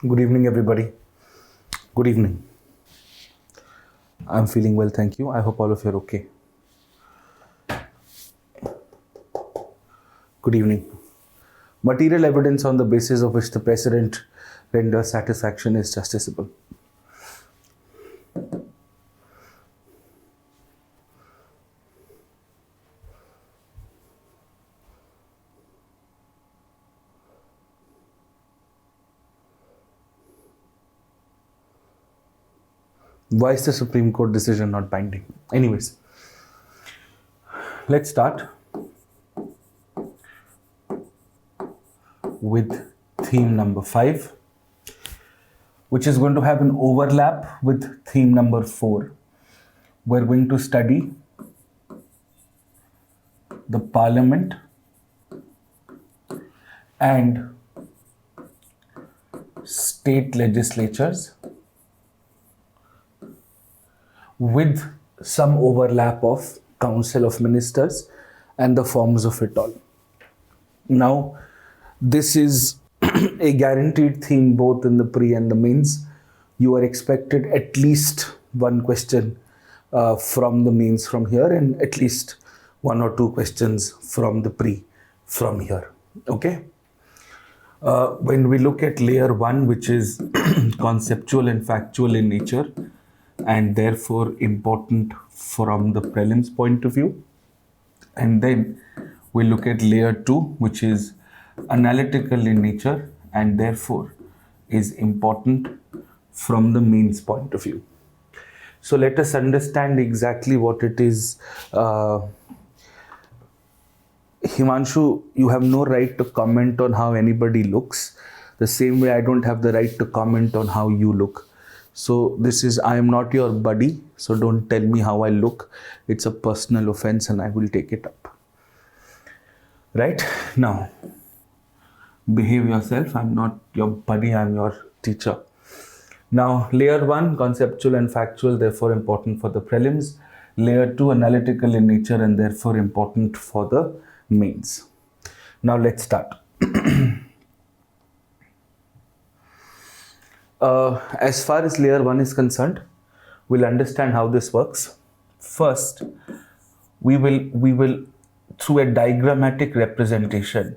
Good evening, everybody. Good evening. I'm feeling well, thank you. I hope all of you are okay. Good evening. Material evidence on the basis of which the President renders satisfaction is justiciable. Why is the Supreme Court decision not binding? Anyways, let's start with theme number 5, which is going to have an overlap with theme number 4. We're going to study the Parliament and state legislatures with some overlap of Council of Ministers and the forms of it all. Now, this is a guaranteed theme both in the pre and the mains. You are expected at least one question from the mains from here and at least 1 or 2 questions from the pre from here. Okay. When we look at layer 1, which is conceptual and factual in nature and therefore important from the prelims point of view, and then we look at layer 2, which is analytical in nature and therefore is important from the mains point of view. So let us understand exactly what it is. Himanshu, you have no right to comment on how anybody looks. The same way I don't have the right to comment on how you look. So I am not your buddy, so don't tell me how I look. It's a personal offense and I will take it up. Right? Now, behave yourself. I'm not your buddy, I'm your teacher. Now, layer 1, conceptual and factual, therefore important for the prelims. Layer 2, analytical in nature and therefore important for the mains. Now, let's start. As far as layer 1 is concerned, we'll understand how this works. First, we will through a diagrammatic representation,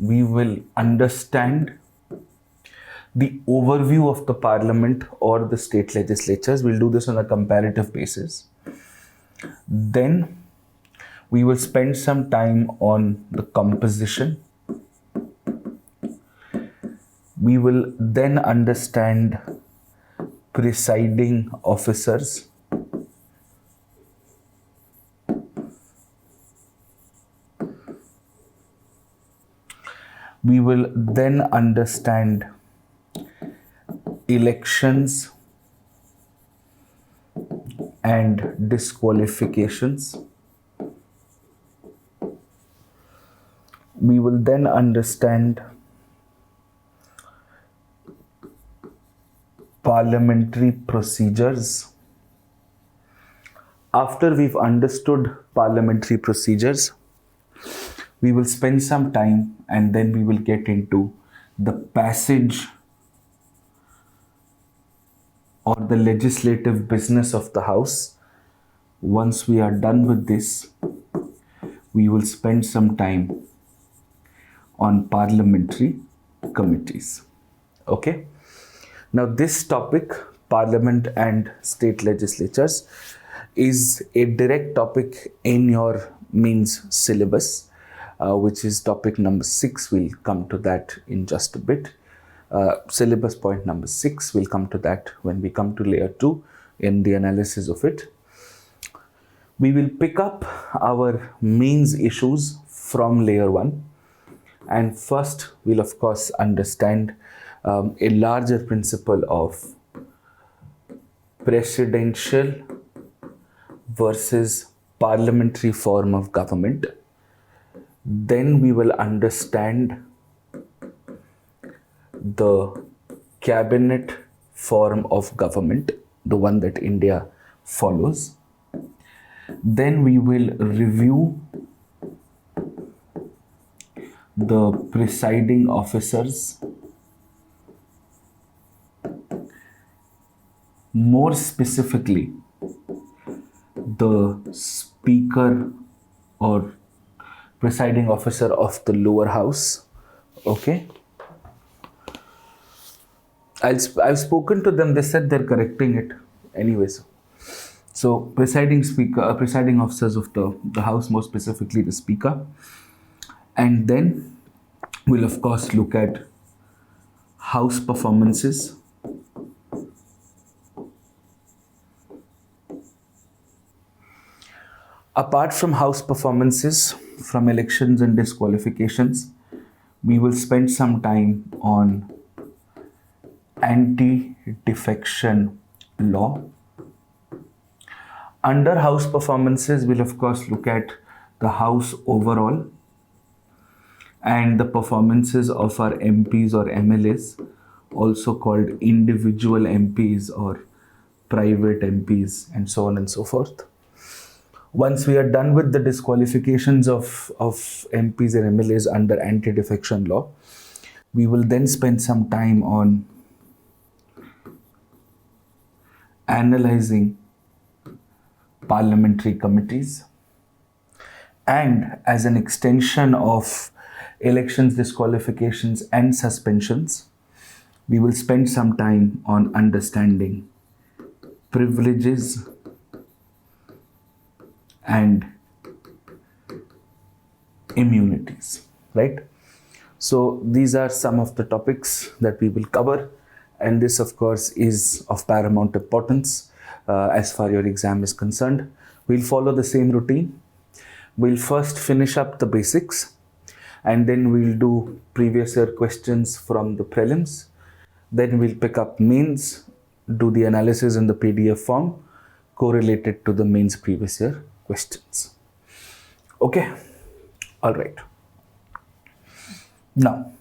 we will understand the overview of the Parliament or the state legislatures. We'll do this on a comparative basis. Then we will spend some time on the composition. We will then understand presiding officers. We will then understand elections and disqualifications. We will then understand parliamentary procedures. After we've understood parliamentary procedures, we will spend some time and then we will get into the passage or the legislative business of the House. Once we are done with this, we will spend some time on parliamentary committees. Okay? Now, this topic, Parliament and state legislatures, is a direct topic in your mains syllabus, which is topic number 6. We'll come to that in just a bit. Syllabus point number 6, we'll come to that when we come to layer 2 in the analysis of it. We will pick up our mains issues from layer 1. And first, we'll of course understand a larger principle of presidential versus parliamentary form of government. Then we will understand the cabinet form of government, the one that India follows. Then we will review the presiding officers more specifically the Speaker or Presiding Officer of the lower house. Okay. I've spoken to them, they said they're correcting it. Anyways. So presiding officers of the house, more specifically the Speaker. And then we'll of course look at house performances. Apart from house performances, from elections and disqualifications, we will spend some time on anti-defection law. Under house performances, we'll of course look at the house overall and the performances of our MPs or MLAs, also called individual MPs or private MPs, and so on and so forth. Once we are done with the disqualifications of MPs and MLAs under anti-defection law, we will then spend some time on analyzing parliamentary committees, and as an extension of elections, disqualifications and suspensions, we will spend some time on understanding privileges and immunities, right? So these are some of the topics that we will cover, and this of course is of paramount importance as far your exam is concerned. We'll follow the same routine. We'll first finish up the basics, and then we'll do previous year questions from the prelims. Then we'll pick up mains, do the analysis in the PDF form correlated to the mains previous year questions. Okay, all right. Now,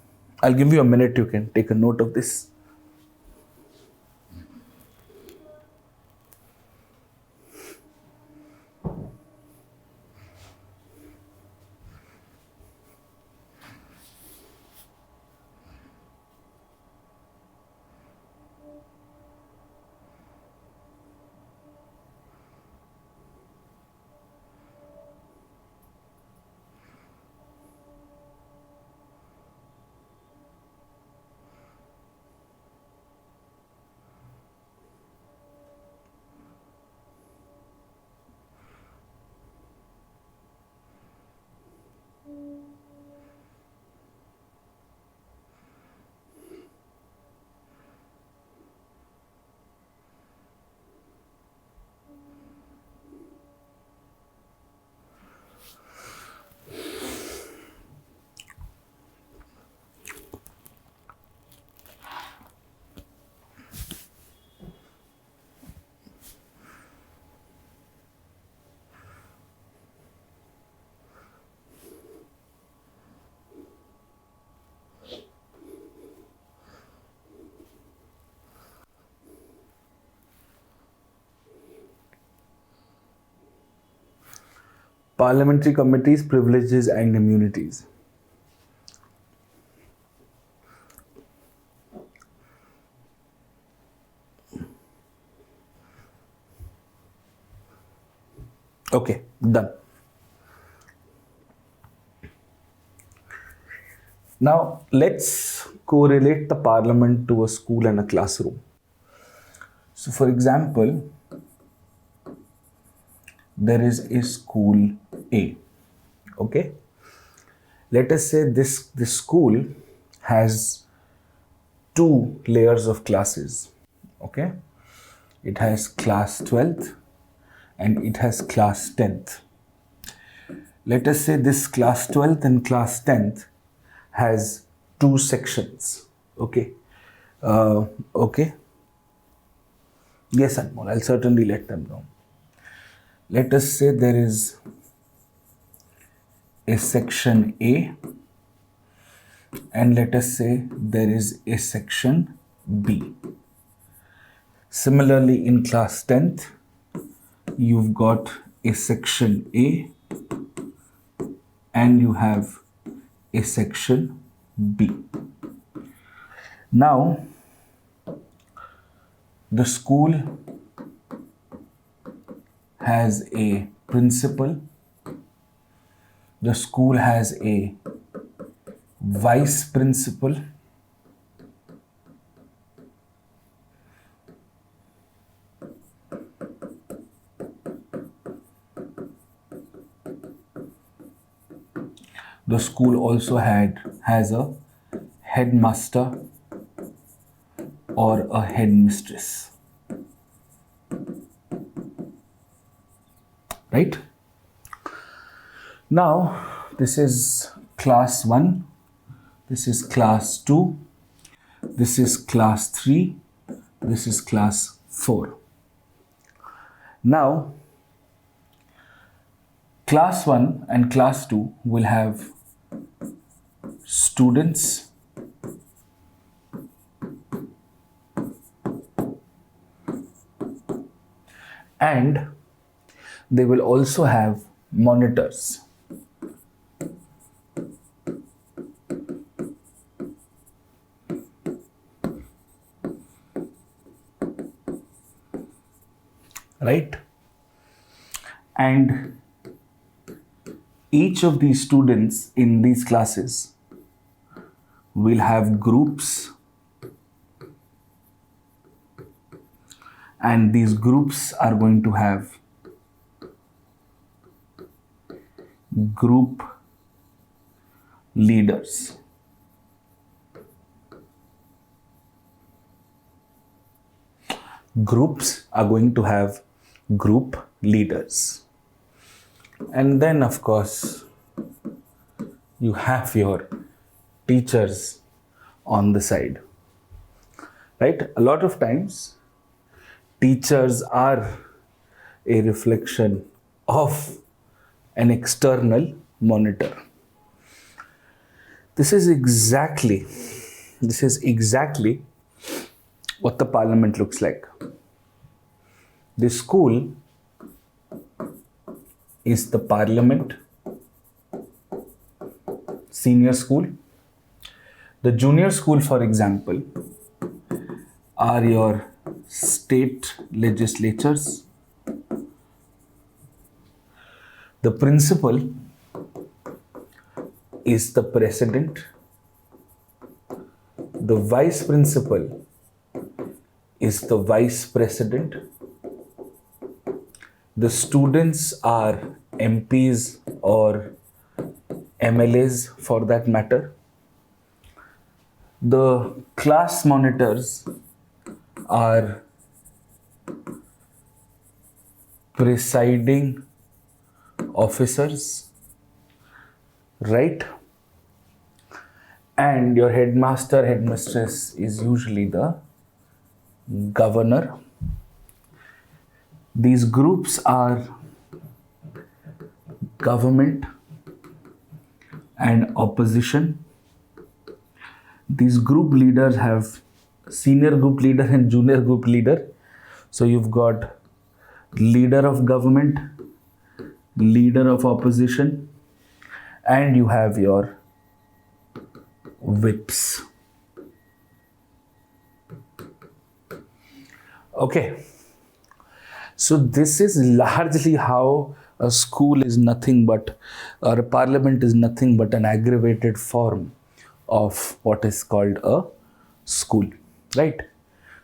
I'll give you a minute, you can take a note of this. Parliamentary committees, privileges and immunities. Okay, done. Now let's correlate the parliament to a school and a classroom. So for example, there is a school A. Okay, let us say this school has two layers of classes. Okay, it has class 12th and it has class 10th. Let us say this class 12th and class 10th has two sections. Okay, okay. Yes, Anmol, I'll certainly let them know. Let us say there is a section A, and let us say there is a section B. Similarly, in class 10th, you've got a section A and you have a section B. Now, The school has a principal. The school has a vice principal. The school also has a headmaster or a headmistress. Right? Now, this is class 1, this is class 2, this is class 3, this is class 4. Now, class 1 and class 2 will have students and they will also have monitors. Right? And each of these students in these classes will have groups, and these groups are going to have group leaders. Groups are going to have group leaders. And then, of course, you have your teachers on the side. Right? A lot of times, teachers are a reflection of an external monitor. This is exactly what the parliament looks like. The school is the parliament, senior school. The junior school, for example, are your state legislatures. The principal is the president. The vice principal is the vice president. The students are MPs or MLAs for that matter. The class monitors are presiding officers, right? And your headmaster, headmistress is usually the governor. These groups are government and opposition. These group leaders have senior group leader and junior group leader. So you've got leader of government, leader of opposition, and you have your whips. Okay. So this is largely how a school is nothing but, or a parliament is nothing but an aggravated form of what is called a school, right?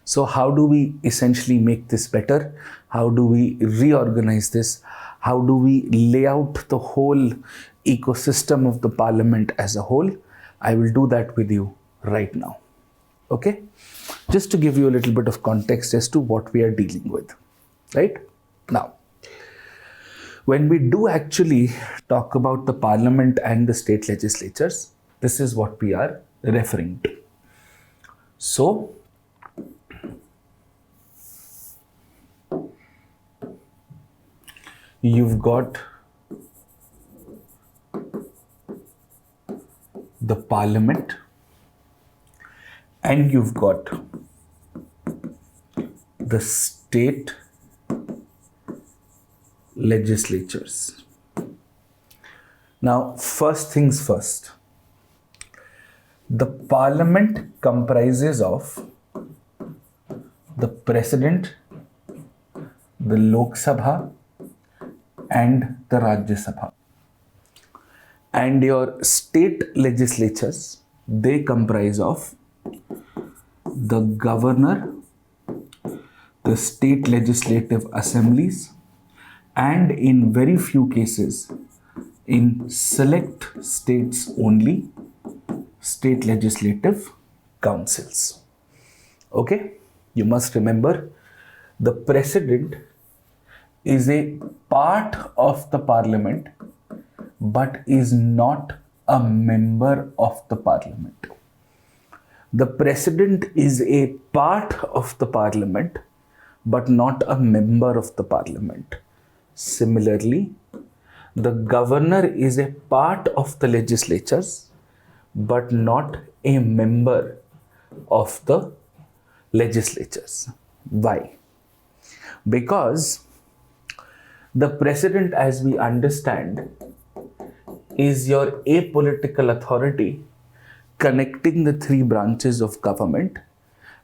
So how do we essentially make this better? How do we reorganize this? How do we lay out the whole ecosystem of the parliament as a whole? I will do that with you right now. Okay? Just to give you a little bit of context as to what we are dealing with, right? Now, when we do actually talk about the parliament and the state legislatures, this is what we are referring to. So, you've got the parliament and you've got the state legislatures. Now, first things first. The parliament comprises of the President, the Lok Sabha, and the Rajya Sabha. And your state legislatures, they comprise of the governor, the state legislative assemblies, and in very few cases, in select states only, state legislative councils. Okay, you must remember the president is a part of the parliament but is not a member of the parliament. The president is a part of the parliament but not a member of the parliament. Similarly, the governor is a part of the legislatures but not a member of the legislatures. Why? Because the president, as we understand, is your apolitical authority connecting the three branches of government,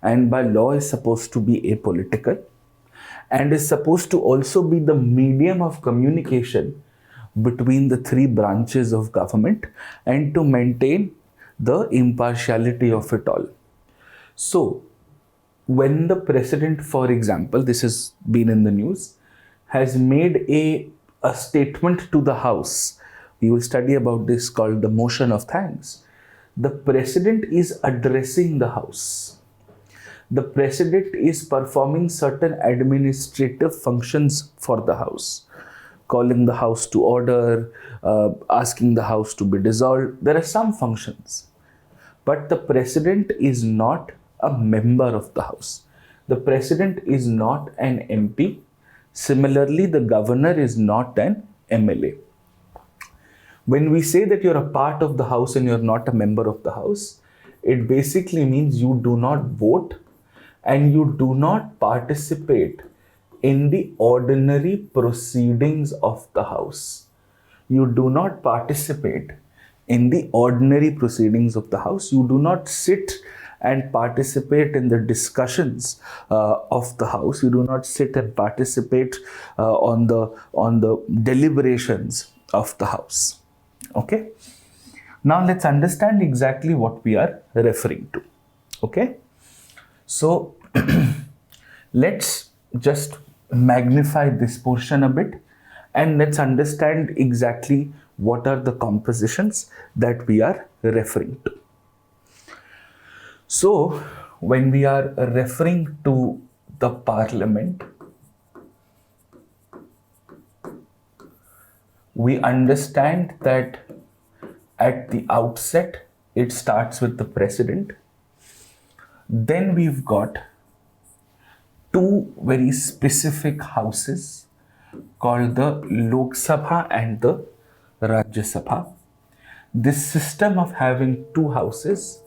and by law is supposed to be apolitical and is supposed to also be the medium of communication between the three branches of government and to maintain the impartiality of it all. So, when the president, for example, this has been in the news, has made a statement to the House, we will study about this called the motion of thanks. The president is addressing the House. The president is performing certain administrative functions for the House, calling the House to order, asking the House to be dissolved. There are some functions, but the president is not a member of the House. The president is not an MP. Similarly, the governor is not an MLA. When we say that you're a part of the House and you're not a member of the House, it basically means you do not vote and you do not participate in the ordinary proceedings of the House. You do not participate in the ordinary proceedings of the House. You do not sit and participate in the discussions of the House. You do not sit and participate on the deliberations of the House. Okay. Now let's understand exactly what we are referring to. Okay. So let's just magnify this portion a bit and let's understand exactly what are the compositions that we are referring to. So when we are referring to the parliament, we understand that at the outset it starts with the president. Then we've got two very specific houses called the Lok Sabha and the Rajya Sabha. This system of having two houses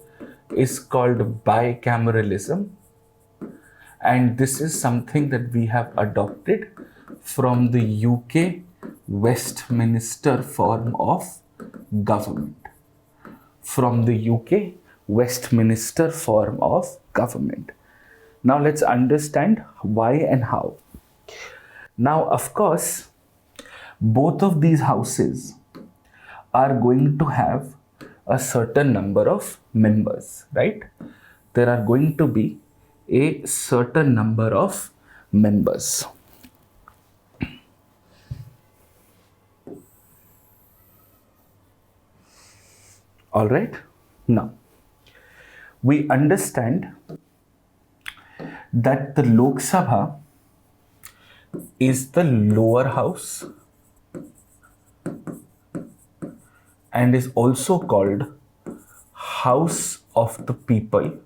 is called bicameralism, and this is something that we have adopted from the UK Westminster form of government. From the UK Westminster form of government. Now let's understand why and how. Now, of course, both of these houses are going to have a certain number of members, right? There are going to be a certain number of members. All right. Now, we understand that the Lok Sabha is the lower house and is also called House of the People,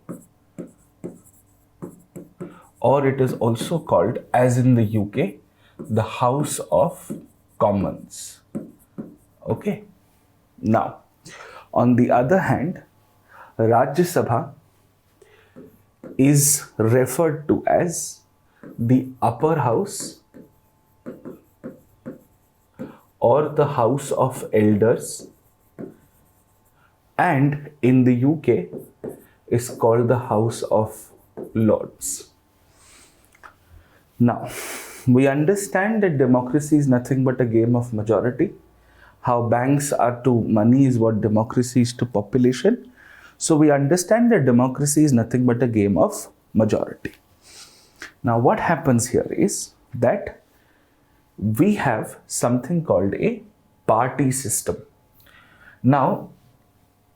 or it is also called, as in the UK, the House of Commons. Okay. Now, on the other hand, Rajya Sabha is referred to as the upper house or the House of Elders, and in the UK is called the House of Lords. Now, we understand that democracy is nothing but a game of majority. How banks are to money is what democracy is to population. So we understand that democracy is nothing but a game of majority. Now, what happens here is that we have something called a party system. Now,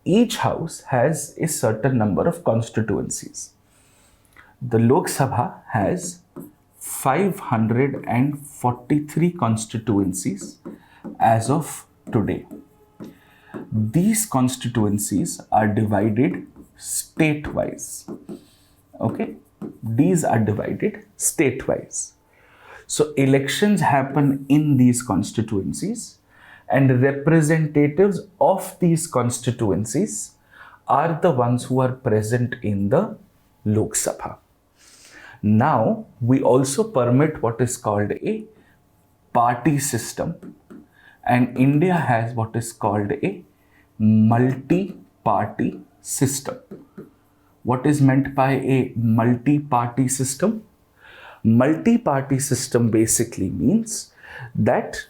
each house has a certain number of constituencies. The Lok Sabha has 543 constituencies as of today. These constituencies are divided state-wise. Okay, these are divided state-wise. So elections happen in these constituencies, and representatives of these constituencies are the ones who are present in the Lok Sabha. Now, we also permit what is called a party system, and India has what is called a multi-party system. What is meant by a multi-party system? Multi-party system basically means that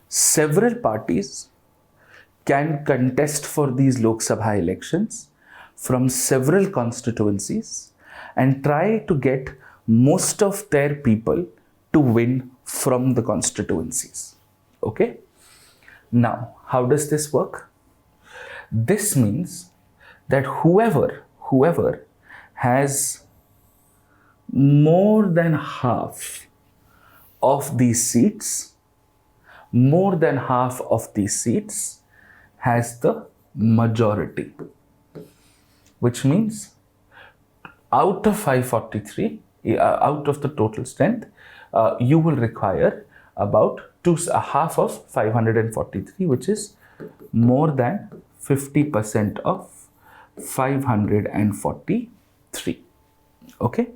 several parties can contest for these Lok Sabha elections from several constituencies and try to get most of their people to win from the constituencies. Okay? Now, how does this work? This means that whoever has more than half of these seats, has the majority, which means out of 543, out of the total strength, you will require about half of 543, which is more than 50% of 543. Okay,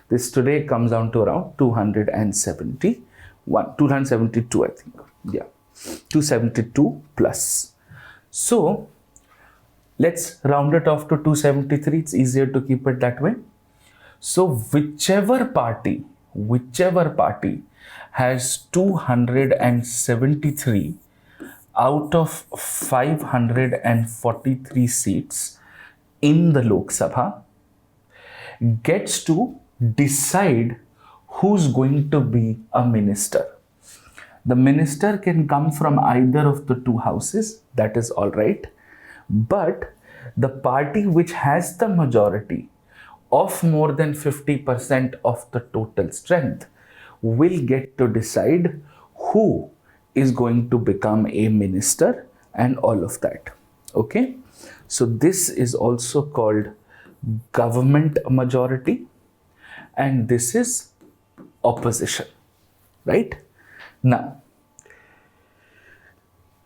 this today comes down to around 272, I think. Yeah, 272 plus. So let's round it off to 273. It's easier to keep it that way. So whichever party has 273 out of 543 seats in the Lok Sabha gets to decide who's going to be a minister. The minister can come from either of the two houses, that is all right. But the party which has the majority of more than 50% of the total strength will get to decide who is going to become a minister and all of that. Okay, so this is also called government majority, and this is opposition, right? Now,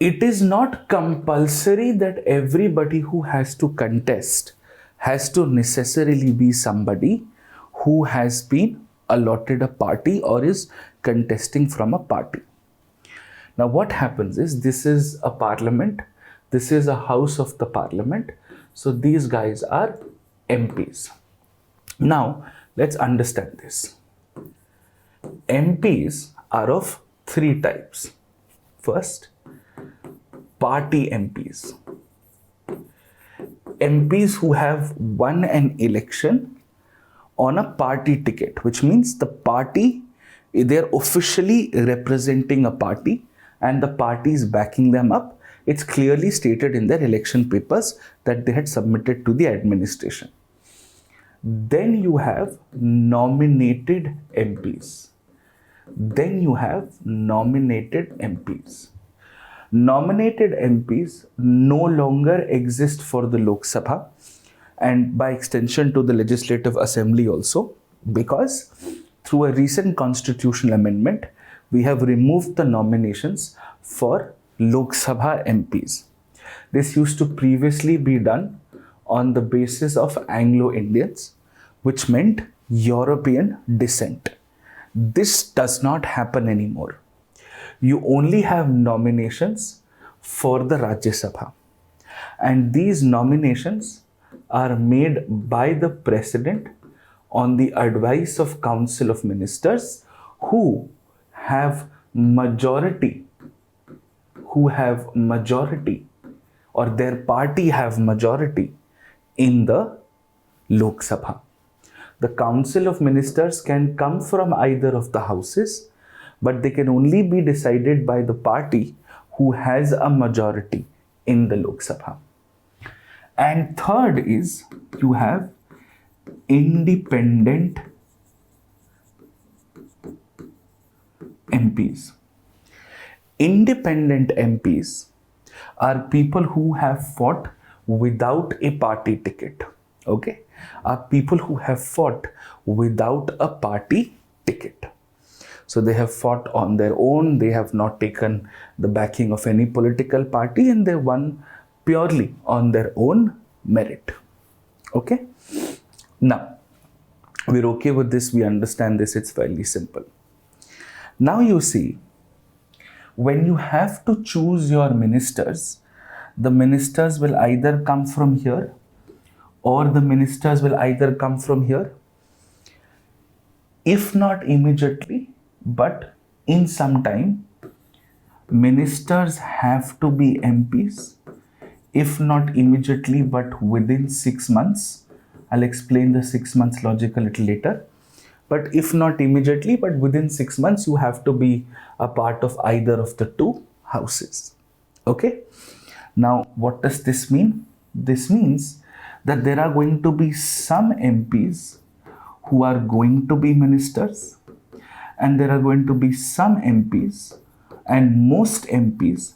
it is not compulsory that everybody who has to contest has to necessarily be somebody who has been allotted a party or is contesting from a party. Now, what happens is, this is a parliament, this is a house of the parliament, so these guys are MPs. Now, let's understand this. MPs are of three types. First, party MPs. MPs who have won an election on a party ticket, which means the party, they're officially representing a party and the party is backing them up. It's clearly stated in their election papers that they had submitted to the administration. Then you have nominated MPs. Nominated MPs no longer exist for the Lok Sabha and by extension to the Legislative Assembly also, because through a recent constitutional amendment, we have removed the nominations for Lok Sabha MPs. This used to previously be done on the basis of Anglo-Indians, which meant European descent. This does not happen anymore. You only have nominations for the Rajya Sabha, and these nominations are made by the President on the advice of Council of Ministers who have majority, or their party have majority in the Lok Sabha. The Council of Ministers can come from either of the houses, but they can only be decided by the party who has a majority in the Lok Sabha. And third is you have independent MPs. Independent MPs are people who have fought without a party ticket. Okay? Are people who have fought without a party ticket. So they have fought on their own, they have not taken the backing of any political party, and they won purely on their own merit. Okay? Now, we're okay with this, we understand this, it's fairly simple. Now you see, when you have to choose your ministers, the ministers will either come from here or the ministers will either come from here. If not immediately, but in some time, ministers have to be MPs. If not immediately, but within 6 months. I'll explain the 6 months logic a little later. But if not immediately, but within 6 months, you have to be a part of either of the two houses. Okay? Now, what does this mean? This means that there are going to be some MPs who are going to be ministers, and there are going to be some MPs, and most MPs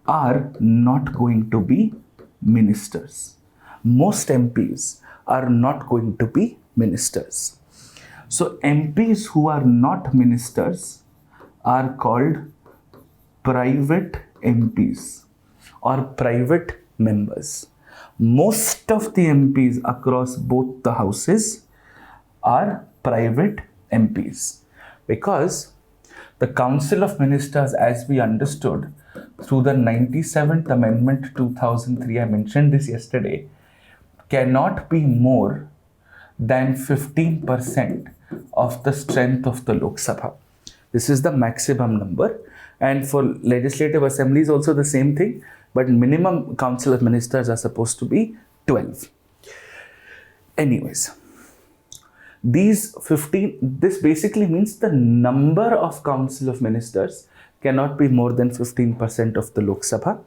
are not going to be ministers. Most MPs are not going to be ministers. So MPs who are not ministers are called private MPs or private members. Most of the MPs across both the houses are private MPs, because the Council of Ministers, as we understood through the 97th Amendment 2003, I mentioned this yesterday, cannot be more than 15% of the strength of the Lok Sabha. This is the maximum number, and for legislative assemblies also the same thing, but minimum Council of Ministers are supposed to be 12. Anyways, these 15, this basically means the number of Council of Ministers cannot be more than 15% of the Lok Sabha,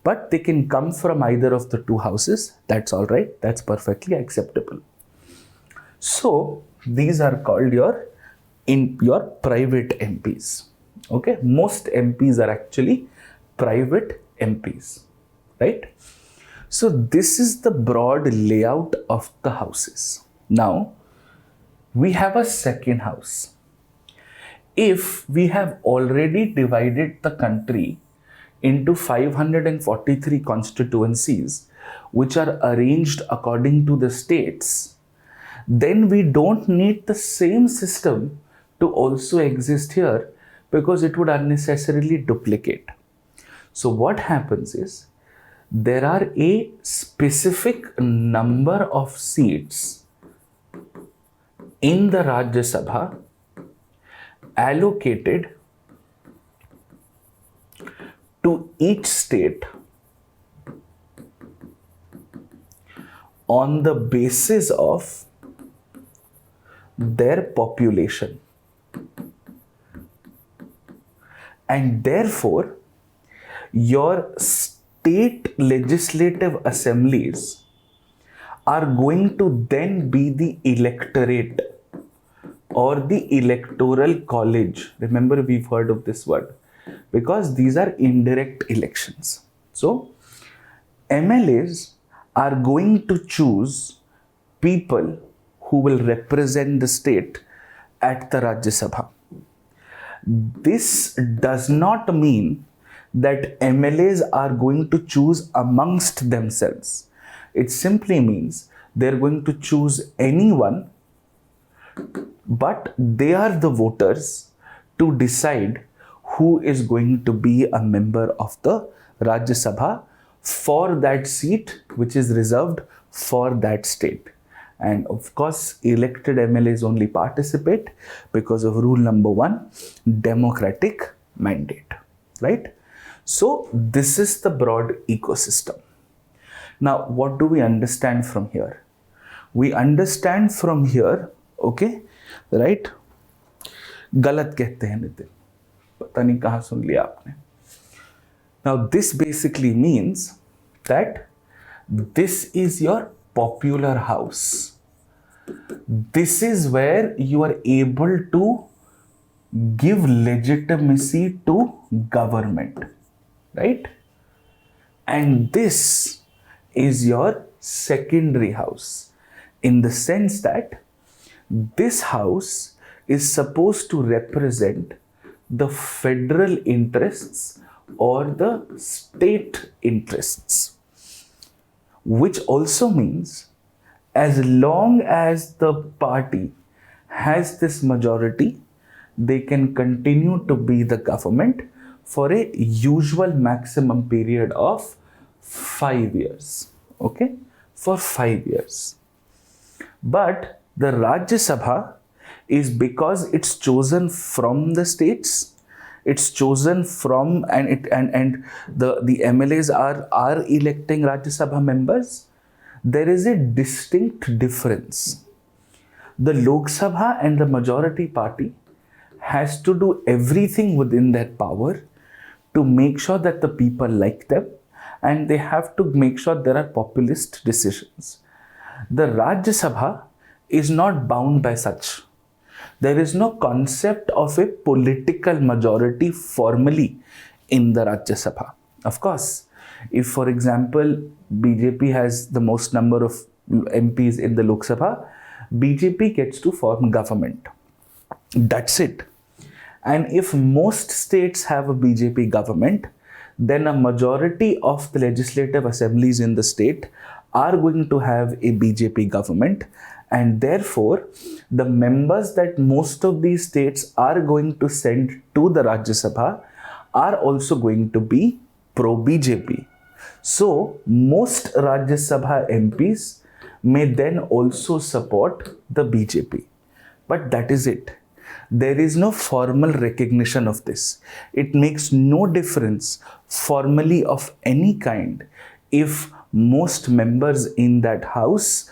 but they can come from either of the two houses. That's all right. That's perfectly acceptable. So these are called your private MPs. Okay, most MPs are actually private MPs, right? So this is the broad layout of the houses. Now we have a second house. If we have already divided the country into 543 constituencies, which are arranged according to the states, then we don't need the same system to also exist here, because it would unnecessarily duplicate. So what happens is, there are a specific number of seats in the Rajya Sabha allocated to each state on the basis of their population, and therefore your state legislative assemblies are going to then be the electorate or the electoral college. Remember, we've heard of this word, because these are indirect elections. So MLAs are going to choose people who will represent the state at the Rajya Sabha. This does not mean that MLAs are going to choose amongst themselves. It simply means they're going to choose anyone, but they are the voters to decide who is going to be a member of the Rajya Sabha for that seat which is reserved for that state. And of course, elected MLAs only participate because of rule number 1, democratic mandate, right? So this is the broad ecosystem. Now, what do we understand from here? We understand from here, okay, right? गलत कहते हैं नितिन, पता नहीं कहाँ सुन लिया आपने. Now, this basically means that this is your popular house. This is where you are able to give legitimacy to government, right? And this is your secondary house, in the sense that this house is supposed to represent the federal interests or the state interests, which also means as long as the party has this majority, they can continue to be the government for a usual maximum period of 5 years, okay, for 5 years. But the Rajya Sabha is, because it's chosen from the states, it's chosen from, and the MLAs are electing Rajya Sabha members. There is a distinct difference. The Lok Sabha and the majority party has to do everything within their power to make sure that the people like them, and they have to make sure there are populist decisions. The Rajya Sabha is not bound by such. There is no concept of a political majority formally in the Rajya Sabha. Of course, if for example BJP has the most number of MPs in the Lok Sabha, BJP gets to form government. That's it. And if most states have a BJP government, then a majority of the legislative assemblies in the state are going to have a BJP government, and therefore the members that most of these states are going to send to the Rajya Sabha are also going to be pro-BJP. So most Rajya Sabha MPs may then also support the BJP. But that is it. There is no formal recognition of this. It makes no difference formally of any kind if most members in that house,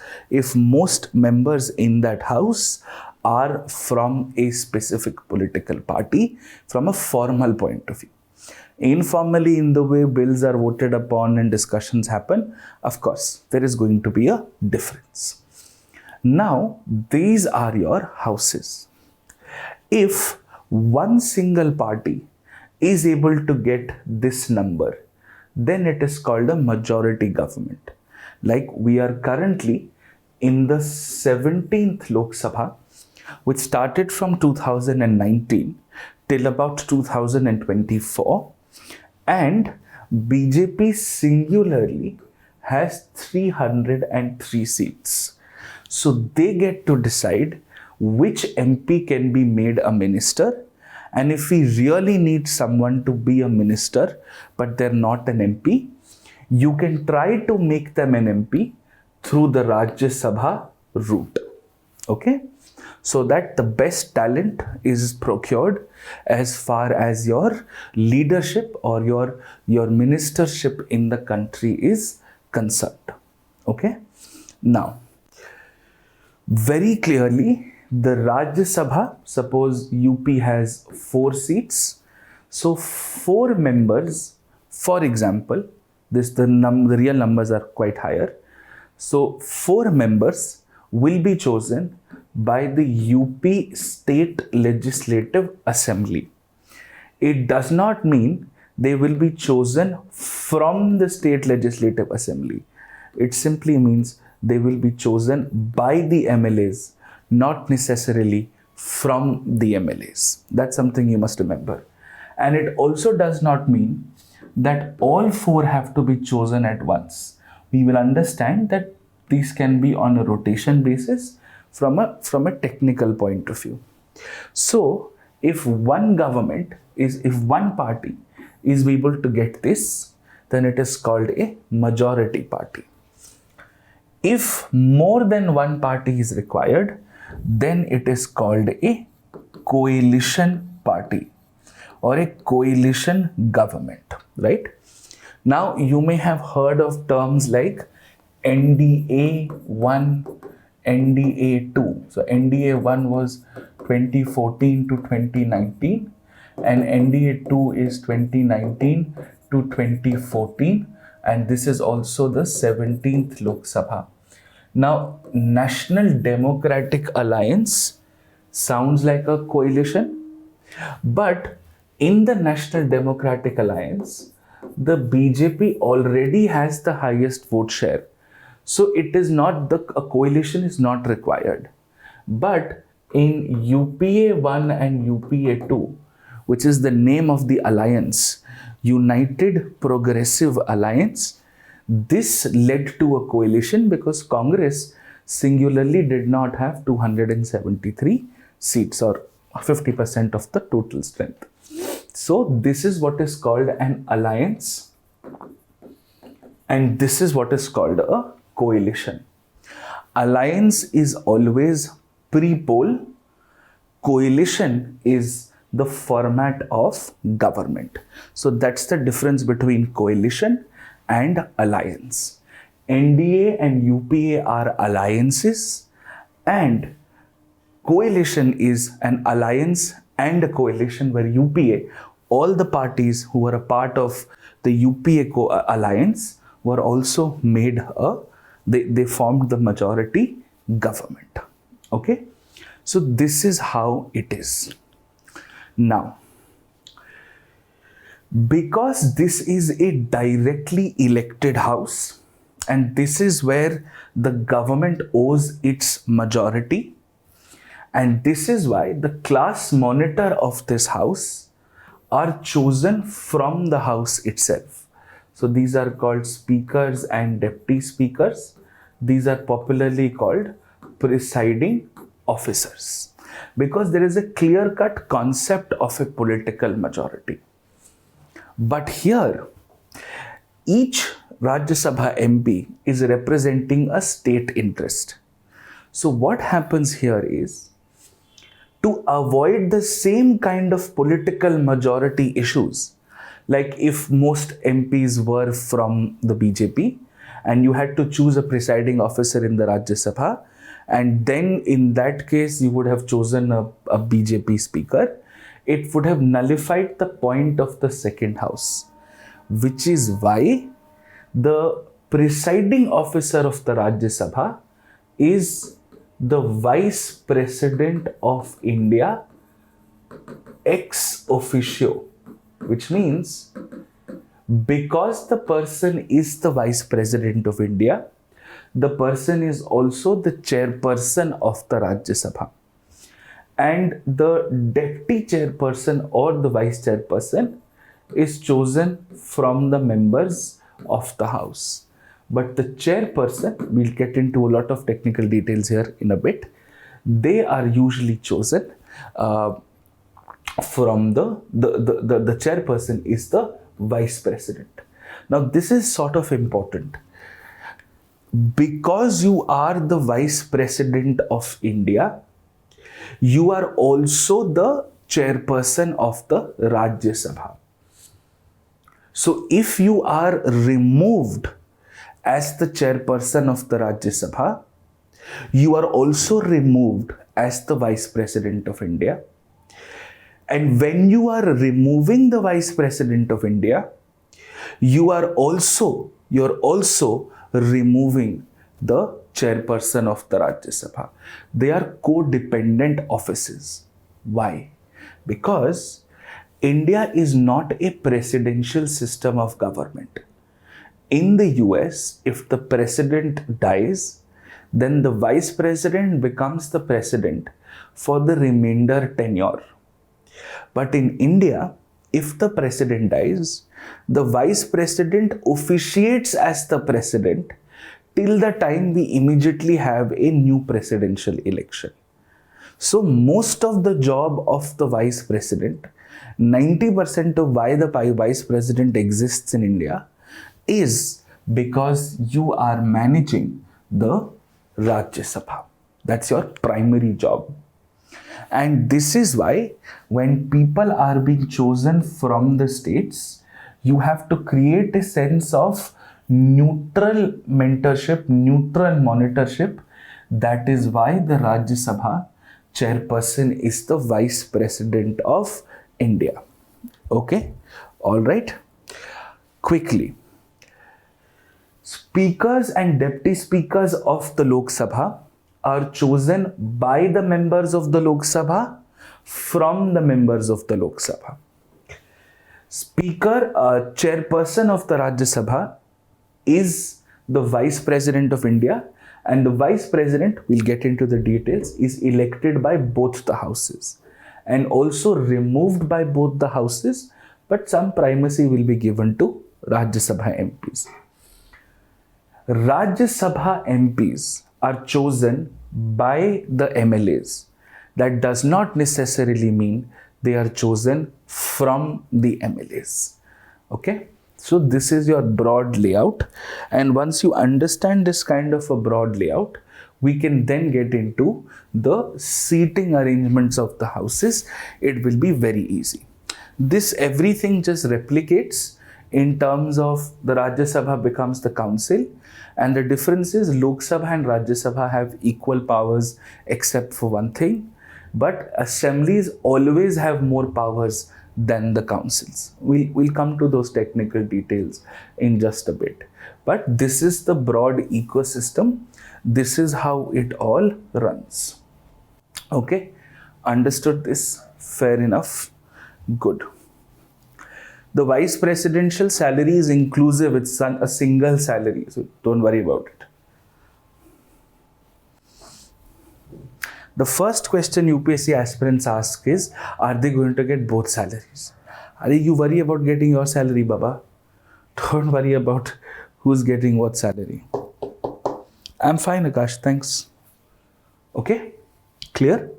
are from a specific political party from a formal point of view. Informally, in the way bills are voted upon and discussions happen, of course, there is going to be a difference. Now, these are your houses. If one single party is able to get this number, then it is called a majority government. Like we are currently in the 17th Lok Sabha, which started from 2019 till about 2024, and BJP singularly has 303 seats. So they get to decide which MP can be made a minister. And if we really need someone to be a minister, but they're not an MP, you can try to make them an MP through the Rajya Sabha route. Okay? So that the best talent is procured as far as your leadership or your ministership in the country is concerned. Okay? Now, very clearly, the Rajya Sabha, suppose UP has 4 seats. So 4 members, for example, the real numbers are quite higher. So 4 members will be chosen by the UP State Legislative Assembly. It does not mean they will be chosen from the State Legislative Assembly. It simply means they will be chosen by the MLAs, not necessarily from the MLAs. That's something you must remember. And it also does not mean that all 4 have to be chosen at once. We will understand that these can be on a rotation basis from a technical point of view. So if one party is able to get this, then it is called a majority party. If more than one party is required, then it is called a coalition party or a coalition government, right? Now, you may have heard of terms like NDA 1, NDA 2. So, NDA 1 was 2014 to 2019, and NDA 2 is 2019 to 2014, and this is also the 17th Lok Sabha. Now, National Democratic Alliance sounds like a coalition, but in the National Democratic Alliance, the BJP already has the highest vote share. So it is not a coalition is not required. But in UPA 1 and UPA 2, which is the name of the alliance, United Progressive Alliance, this led to a coalition because Congress singularly did not have 273 seats or 50% of the total strength. So this is what is called an alliance, and this is what is called a coalition. Alliance is always pre-poll. Coalition is the format of government. So that's the difference between coalition and alliance. NDA and UPA are alliances, and coalition is an alliance and a coalition where UPA, all the parties who were a part of the UPA alliance were also made they formed the majority government. Okay, so this is how it is. Now, because this is a directly elected house, and this is where the government owes its majority, and this is why the class monitor of this house are chosen from the house itself. So these are called speakers and deputy speakers. These are popularly called presiding officers, because there is a clear-cut concept of a political majority. But here, each Rajya Sabha MP is representing a state interest. So what happens here is, to avoid the same kind of political majority issues, like if most MPs were from the BJP and you had to choose a presiding officer in the Rajya Sabha, and then in that case you would have chosen a BJP speaker, it would have nullified the point of the second house, which is why the presiding officer of the Rajya Sabha is the Vice President of India ex officio, which means because the person is the Vice President of India, the person is also the chairperson of the Rajya Sabha. And the deputy chairperson or the vice chairperson is chosen from the members of the house. But the chairperson, we'll get into a lot of technical details here in a bit, they are usually chosen from the chairperson is the vice president. Now this is sort of important. Because you are the Vice President of India, you are also the chairperson of the Rajya Sabha. So if you are removed as the chairperson of the Rajya Sabha, you are also removed as the Vice President of India. And when you are removing the Vice President of India, you're also removing the chairperson of the Rajya Sabha. They are codependent offices. Why? Because India is not a presidential system of government. In the US, if the president dies, then the vice president becomes the president for the remainder tenure. But in India, if the president dies, the vice president officiates as the president till the time we immediately have a new presidential election. So most of the job of the vice president, 90% of why the vice president exists in India is because you are managing the Rajya Sabha. That's your primary job. And this is why when people are being chosen from the states, you have to create a sense of neutral mentorship, neutral monitorship. That is why the Rajya Sabha chairperson is the Vice President of India. Okay? All right. Quickly. Speakers and deputy speakers of the Lok Sabha are chosen by the members of the Lok Sabha from the members of the Lok Sabha. Speaker, chairperson of the Rajya Sabha is the Vice President of India, and the Vice President, we'll get into the details, is elected by both the houses and also removed by both the houses, but some primacy will be given to Rajya Sabha MPs. Rajya Sabha MPs are chosen by the MLAs. That does not necessarily mean they are chosen from the MLAs. Okay? So this is your broad layout, and once you understand this kind of a broad layout, we can then get into the seating arrangements of the houses. It will be very easy. This everything just replicates in terms of the Rajya Sabha becomes the council, and the difference is Lok Sabha and Rajya Sabha have equal powers except for one thing, but assemblies always have more powers than the councils. We'll come to those technical details in just a bit. But this is the broad ecosystem. This is how it all runs. Okay? Understood this? Fair enough? Good. The vice presidential salary is inclusive. It's a single salary, so don't worry about it. The first question UPSC aspirants ask is, are they going to get both salaries? Are you worry about getting your salary, Baba? Don't worry about who's getting what salary. I'm fine, Akash, thanks. Okay, clear?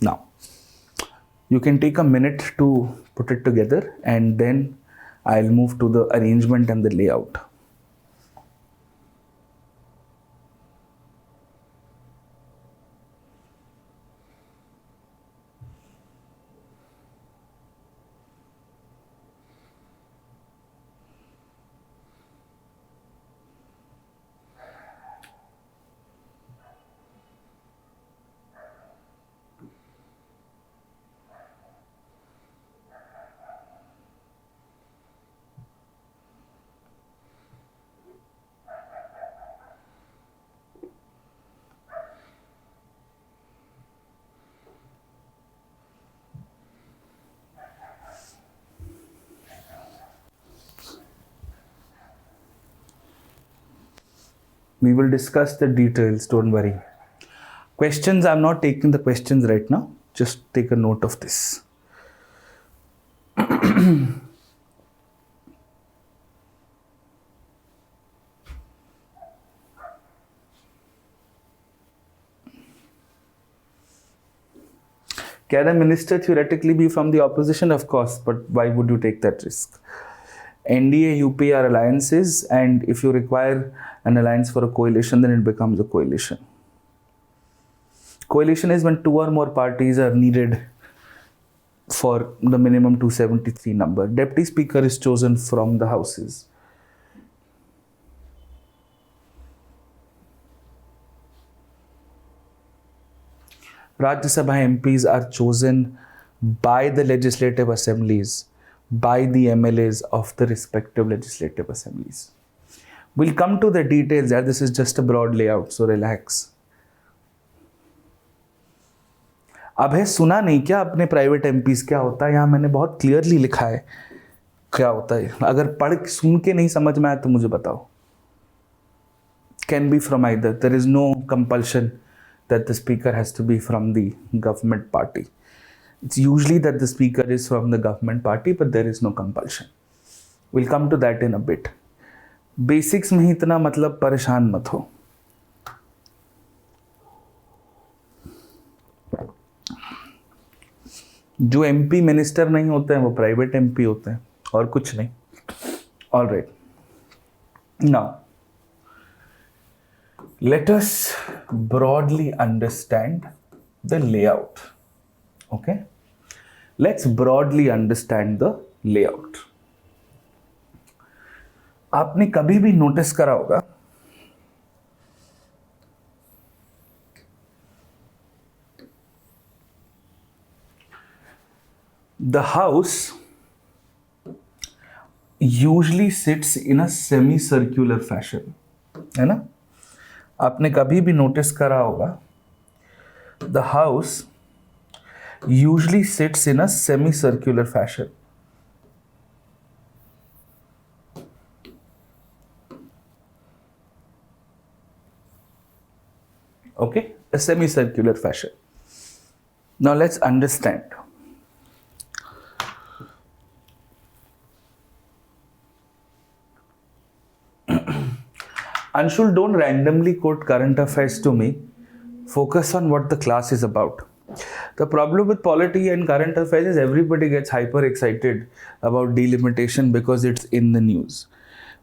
Now, you can take a minute to put it together, and then I'll move to the arrangement and the layout. We will discuss the details, don't worry. Questions, I'm not taking the questions right now. Just take a note of this. Can a minister theoretically be from the opposition? Of course, but why would you take that risk? NDA, UPA are alliances, and if you require an alliance for a coalition, then it becomes a coalition. Coalition is when two or more parties are needed for the minimum 273 number. Deputy Speaker is chosen from the houses. Rajya Sabha MPs are chosen by the legislative assemblies, by the MLAs of the respective legislative assemblies. We'll come to the details there. This is just a broad layout, so relax. अब है सुना नहीं क्या अपने private MPs क्या होता है? यहाँ मैंने बहुत क्लियरली लिखा है क्या होता है. अगर पढ़ सुन के नहीं समझ में आया तो मुझे बताओ. Can be from either. There is no compulsion that the speaker has to be from the government party. It's usually that the speaker is from the government party, but there is no compulsion. We'll come to that in a bit. Basics में ही इतना मतलब परेशान मत हो. जो MP minister नहीं होते हैं वो प्राइवेट एमपी होते हैं और कुछ नहीं. All right. Now Let us broadly understand the layout. Okay? Let's broadly understand the layout. आपने कभी भी नोटिस करा होगा the house usually sits in a semicircular fashion, है ना? आपने कभी भी नोटिस करा होगा the house usually sits in a semicircular fashion. Okay, a semicircular fashion. Now let's understand. Anshul, don't randomly quote current affairs to me. Focus on what the class is about. The problem with polity and current affairs is everybody gets hyper excited about delimitation because it's in the news.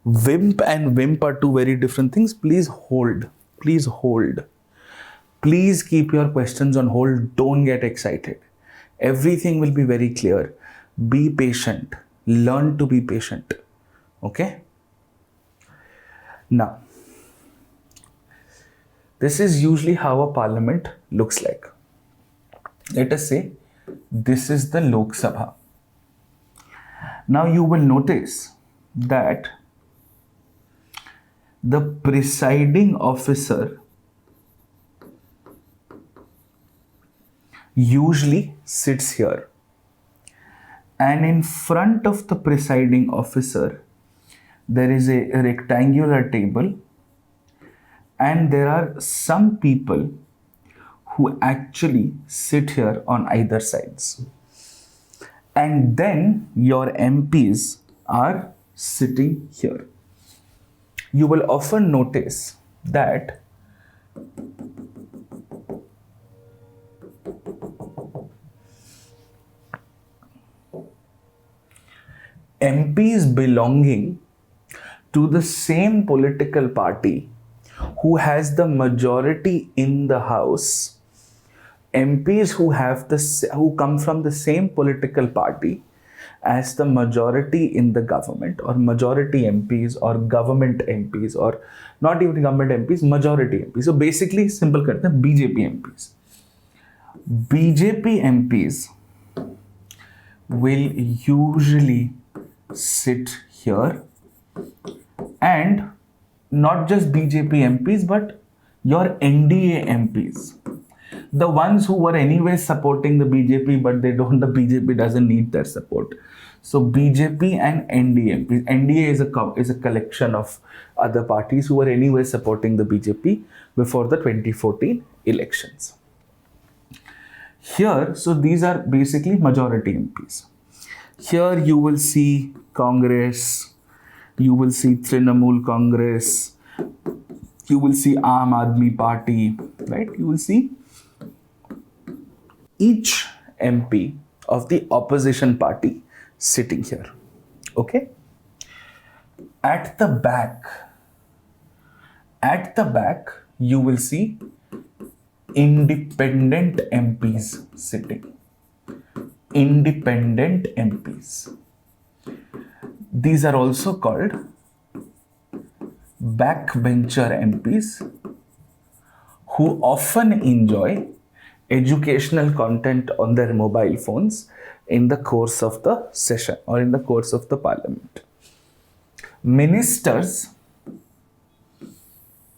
WIMP and WIMP are two very different things. Please hold. Please hold. Please keep your questions on hold. Don't get excited. Everything will be very clear. Be patient. Learn to be patient. Okay? Now, this is usually how a parliament looks like. Let us say this is the Lok Sabha. Now you will notice that the presiding officer usually sits here, and in front of the presiding officer there is a rectangular table, and there are some people who actually sit here on either sides, and then your MPs are sitting here. You will often notice that MPs belonging to the same political party who has the majority in the house, MPs who come from the same political party as the majority in the government, or majority MPs or government MPs, or not even government MPs, majority MPs. So basically simple करते हैं BJP MPs. BJP MPs will usually sit here, and not just BJP MPs but your NDA MPs, the ones who were anyway supporting the BJP but the BJP doesn't need their support. So BJP and NDA MPs. NDA is a collection of other parties who were anyway supporting the BJP before the 2014 elections. Here, so these are basically majority MPs. Here you will see Congress, you will see Trinamool Congress, you will see Aam Aadmi Party, right? You will see each MP of the opposition party sitting here. Okay? At the back, you will see independent MPs sitting. Independent MPs. These are also called backbencher MPs, who often enjoy educational content on their mobile phones in the course of the session or in the course of the parliament. Ministers,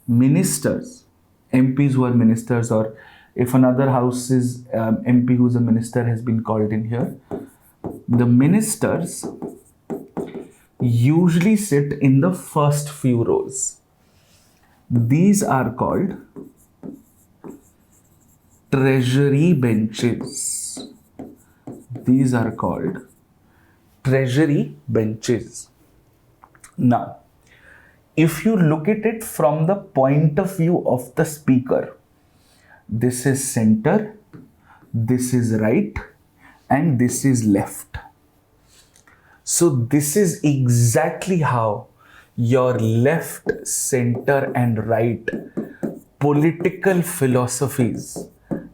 MPs who are ministers, or if another house's MP who's a minister has been called in here, the ministers usually sit in the first few rows. These are called treasury benches. These are called treasury benches. Now, if you look at it from the point of view of the speaker, this is center, this is right, and this is left. So this is exactly how your left, center, and right political philosophies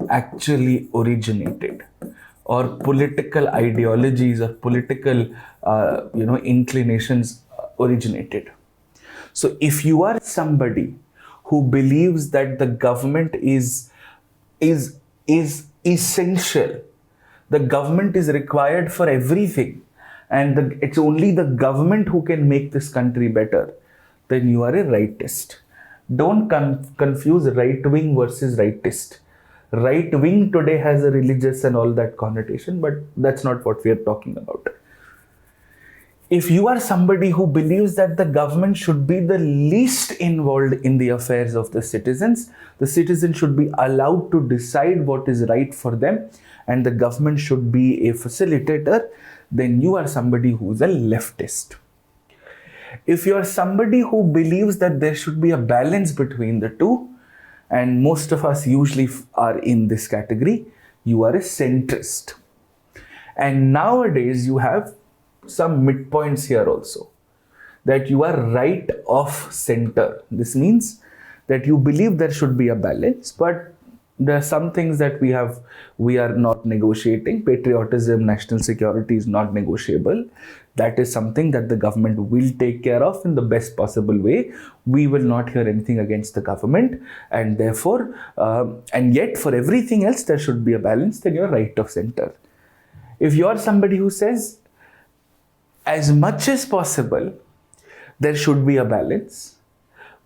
actually originated, or political ideologies or political inclinations originated. So if you are somebody who believes that the government is essential, the government is required for everything, and it's only the government who can make this country better, then you are a rightist. Don't confuse right wing versus rightist. Right wing today has a religious and all that connotation, but that's not what we are talking about. If you are somebody who believes that the government should be the least involved in the affairs of the citizens should be allowed to decide what is right for them, and the government should be a facilitator, then you are somebody who is a leftist. If you are somebody who believes that there should be a balance between the two, and most of us usually are in this category, you are a centrist. And nowadays you have some midpoints here also, that you are right of center. This means that you believe there should be a balance, but there are some things that we are not negotiating. Patriotism, national security is not negotiable. That is something that the government will take care of in the best possible way. We will not hear anything against the government, and therefore and yet for everything else there should be a balance. Then you're right of center. If you're somebody who says as much as possible there should be a balance,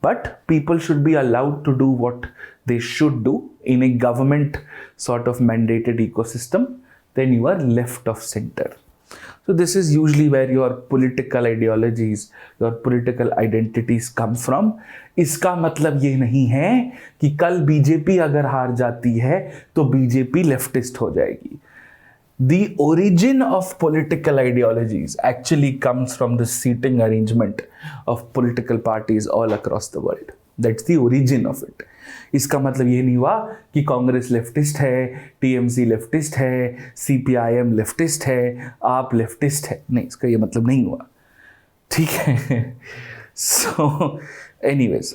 but people should be allowed to do what they should do in a government sort of mandated ecosystem, then you are left of center. So this is usually where your political ideologies, your political identities come from. इसका मतलब ये नहीं है कि कल BJP अगर हार जाती है तो बीजेपी लेफ्टिस्ट हो जाएगी. The origin of political ideologies actually comes from the seating arrangement of political parties all across the world. That's the origin of it. इसका मतलब ये नहीं हुआ कि कांग्रेस लेफ्टिस्ट है, टीएमसी लेफ्टिस्ट है, सीपीआईएम लेफ्टिस्ट है, आप लेफ्टिस्ट है. नहीं, इसका ये मतलब नहीं हुआ. ठीक है. So anyways,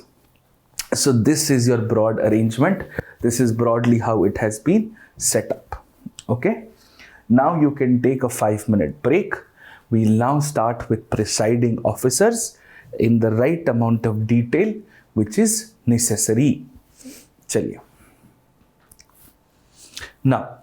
so this is your broad arrangement. This is broadly how it has been set up. Okay. Now you can take a 5-minute break. We'll now start with presiding officers in the right amount of detail which is necessary. Chaliye. Now,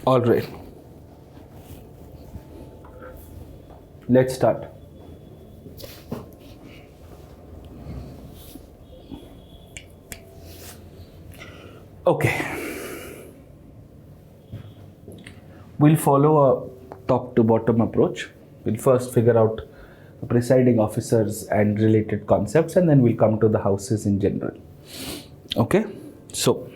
All right. Let's start. Okay. We'll follow a top to bottom approach. We'll first figure out the presiding officers and related concepts, and then we'll come to the houses in general. Okay. So,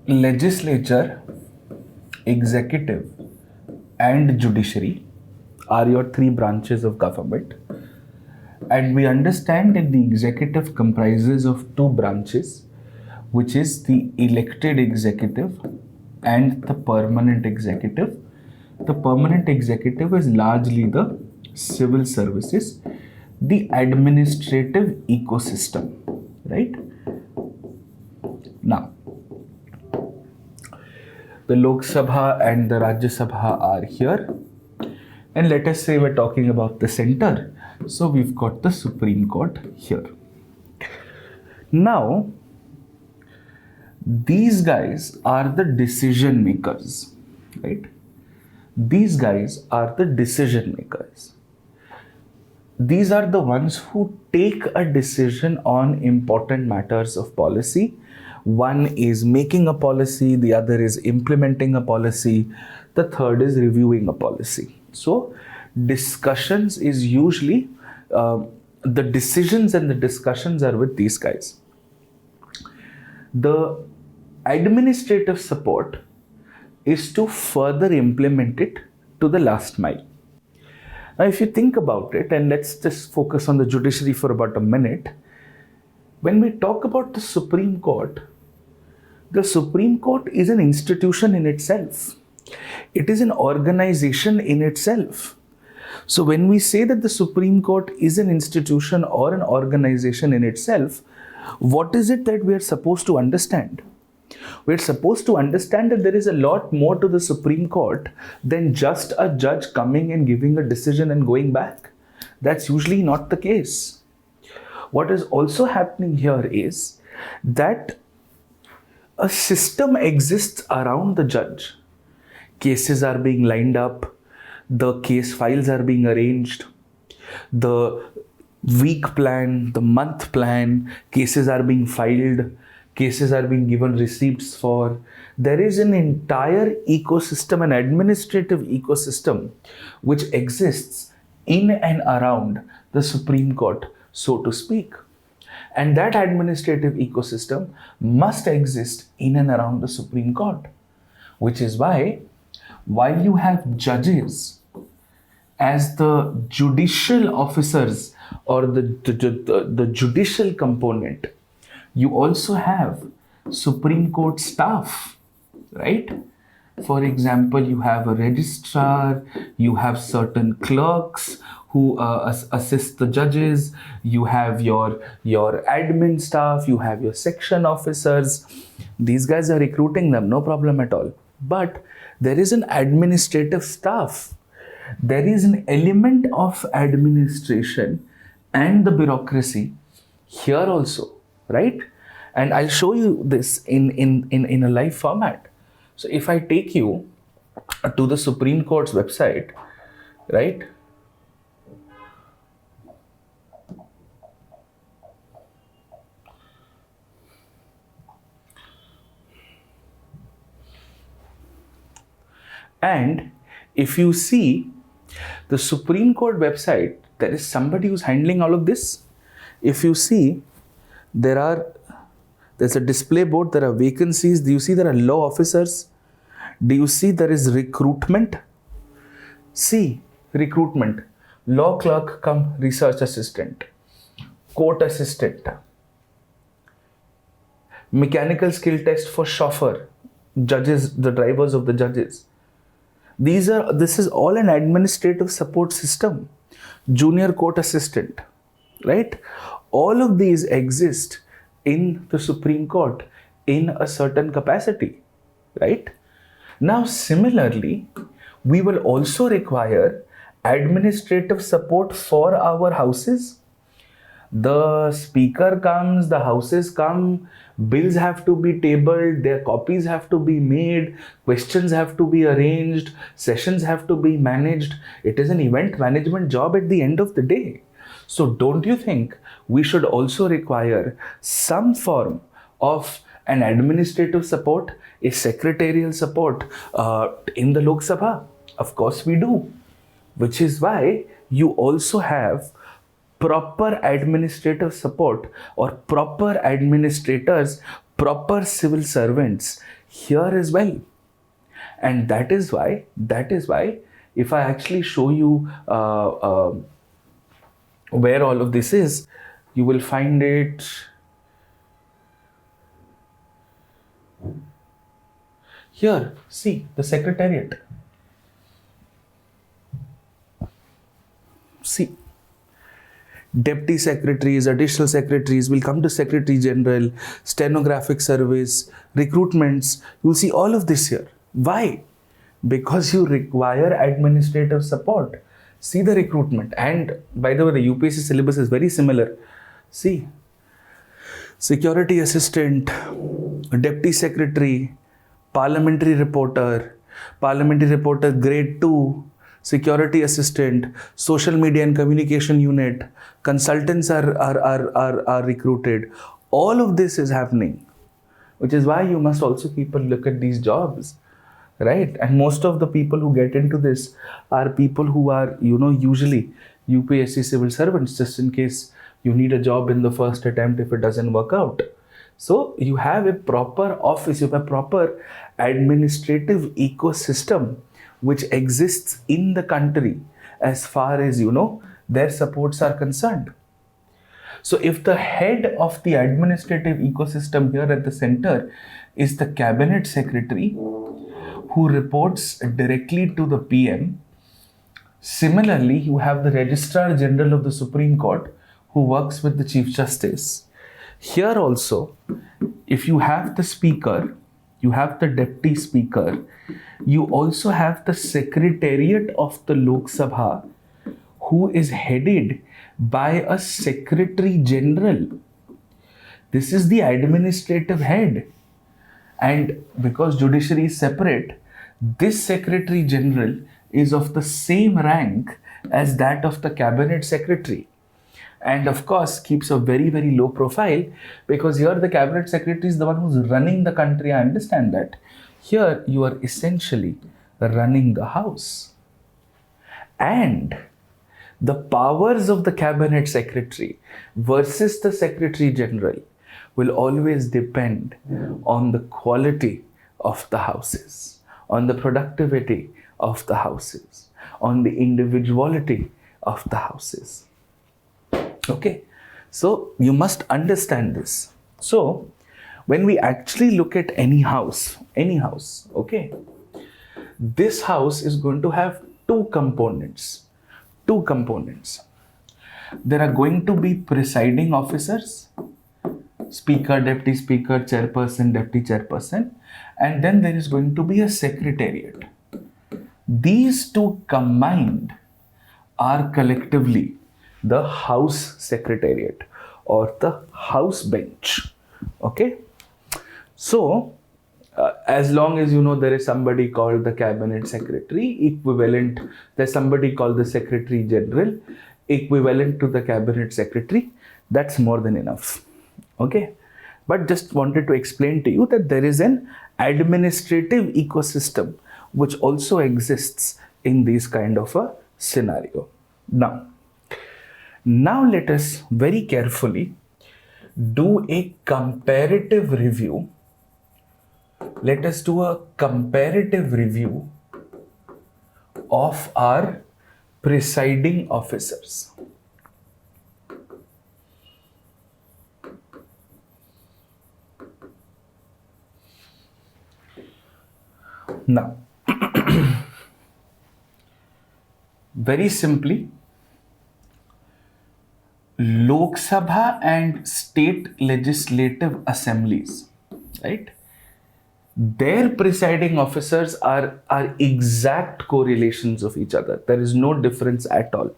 legislature, executive, and judiciary are your three branches of government. And we understand that the executive comprises of two branches, which is the elected executive and the permanent executive. The permanent executive is largely the civil services, the administrative ecosystem, right? Now, the Lok Sabha and the Rajya Sabha are here. And let us say we're talking about the center. So we've got the Supreme Court here. Now, these guys are the decision makers, right? These guys are the decision makers. These are the ones who take a decision on important matters of policy. One is making a policy, the other is implementing a policy, the third is reviewing a policy. So, discussions is usually, the decisions and the discussions are with these guys. The administrative support is to further implement it to the last mile. Now, if you think about it, and let's just focus on the judiciary for about a minute, when we talk about the Supreme Court is an institution in itself. It is an organization in itself. So when we say that the Supreme Court is an institution or an organization in itself, what is it that we are supposed to understand? We're supposed to understand that there is a lot more to the Supreme Court than just a judge coming and giving a decision and going back. That's usually not the case. What is also happening here is that a system exists around the judge. Cases are being lined up, the case files are being arranged, the week plan, the month plan, cases are being filed, cases are being given receipts for. There is an entire ecosystem, an administrative ecosystem, which exists in and around the Supreme Court, so to speak. And that administrative ecosystem must exist in and around the Supreme Court, which is why, while you have judges as the judicial officers or the judicial component, you also have Supreme Court staff, right? For example, you have a registrar, you have certain clerks who assist the judges, you have your admin staff, you have your section officers. These guys are recruiting them, no problem at all. But there is an administrative staff. There is an element of administration and the bureaucracy here also, right? And I'll show you this in a live format. So if I take you to the Supreme Court's website, right? And if you see the Supreme Court website, there is somebody who's handling all of this. If you see, there's a display board, there are vacancies. Do you see there are law officers? Do you see there is recruitment? See, recruitment, law clerk cum research assistant, court assistant, mechanical skill test for chauffeur, judges, the drivers of the judges. This is all an administrative support system. Junior court assistant, right? All of these exist in the Supreme Court in a certain capacity, right? Now, similarly, we will also require administrative support for our houses. The speaker comes, the houses come, bills have to be tabled, their copies have to be made, questions have to be arranged, sessions have to be managed. It is an event management job at the end of the day. So don't you think we should also require some form of an administrative support, a secretarial support in the Lok Sabha? Of course we do. Which is why you also have proper administrative support or proper administrators, proper civil servants here as well. And that is why, if I actually show you where all of this is, you will find it here. See, the secretariat. See, deputy secretaries, additional secretaries will come to secretary general, stenographic service, recruitments. You'll see all of this here. Why? Because you require administrative support. See the recruitment. And by the way, the UPSC syllabus is very similar. See, security assistant, deputy secretary, parliamentary reporter grade 2, security assistant, social media and communication unit, consultants are recruited. All of this is happening, which is why you must also keep a look at these jobs, right? And most of the people who get into this are people who are, usually UPSC civil servants, just in case you need a job in the first attempt if it doesn't work out. So you have a proper office, you have a proper administrative ecosystem which exists in the country as far as, their supports are concerned. So if the head of the administrative ecosystem here at the center is the cabinet secretary who reports directly to the PM, similarly, you have the registrar general of the Supreme Court who works with the Chief Justice. Here also, if you have the speaker, you have the deputy speaker, you also have the secretariat of the Lok Sabha who is headed by a secretary general. This is the administrative head. And because judiciary is separate, this secretary general is of the same rank as that of the cabinet secretary. And of course, keeps a very, very low profile, because here the cabinet secretary is the one who's running the country. I understand that. Here you are essentially running the house. And the powers of the cabinet secretary versus the secretary general will always depend on the quality of the houses, on the productivity of the houses, on the individuality of the houses. Okay, so you must understand this. So when we actually look at any house, okay, this house is going to have two components. There are going to be presiding officers, speaker, deputy speaker, chairperson, deputy chairperson, and then there is going to be a secretariat. These two combined are collectively the House Secretariat or the House Bench. Okay, so as long as there is somebody called the Cabinet Secretary, equivalent, there's somebody called the Secretary General, equivalent to the Cabinet Secretary, that's more than enough. Okay, but just wanted to explain to you that there is an administrative ecosystem which also exists in this kind of a scenario. Now let us very carefully do a comparative review. Let us do a comparative review of our presiding officers. Now, very simply, Lok Sabha and state legislative assemblies, right? Their presiding officers are exact correlations of each other. There is no difference at all.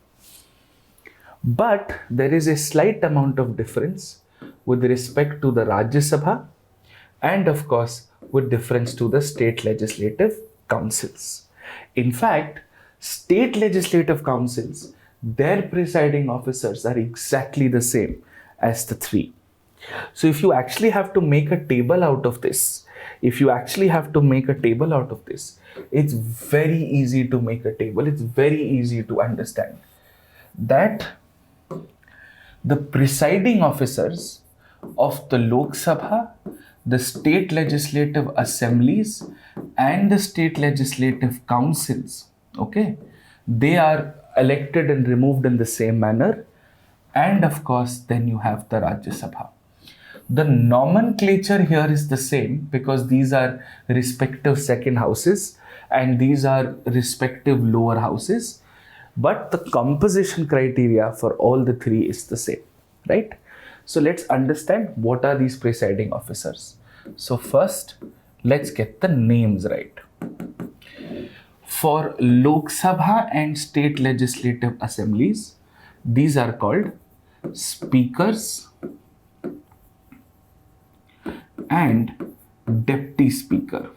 But there is a slight amount of difference with respect to the Rajya Sabha and of course with difference to the state legislative councils. In fact, state legislative councils, their presiding officers are exactly the same as the three. So if you actually have to make a table out of this, it's very easy to make a table. It's very easy to understand that the presiding officers of the Lok Sabha, the state legislative assemblies, and the state legislative councils, okay, they are elected and removed in the same manner. And of course, then you have the Rajya Sabha. The nomenclature here is the same because these are respective second houses and these are respective lower houses, but the composition criteria for all the three is the same, right? So let's understand what are these presiding officers. So first, let's get the names right. For Lok Sabha and state legislative assemblies, these are called speakers and deputy speaker.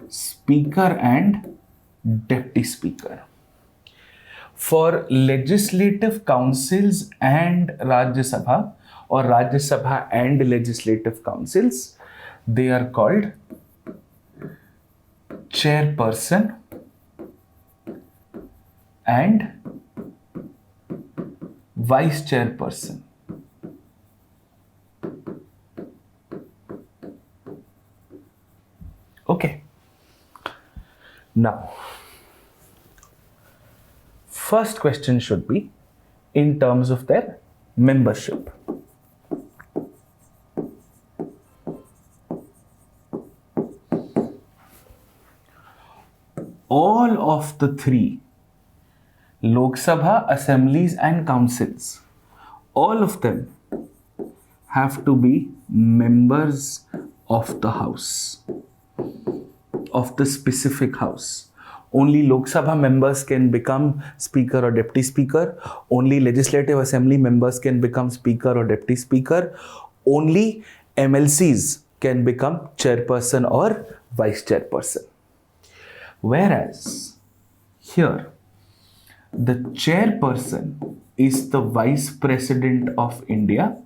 Speaker and deputy speaker. For legislative councils and Rajya Sabha or Rajya Sabha and legislative councils, they are called chairperson and vice chairperson. Okay. Now, first question should be in terms of their membership. All of the three Lok Sabha, assemblies and councils, all of them have to be members of the house, of the specific house. Only Lok Sabha members can become speaker or deputy speaker. Only legislative assembly members can become speaker or deputy speaker. Only MLCs can become chairperson or vice chairperson. Whereas here, the chairperson is the Vice President of India,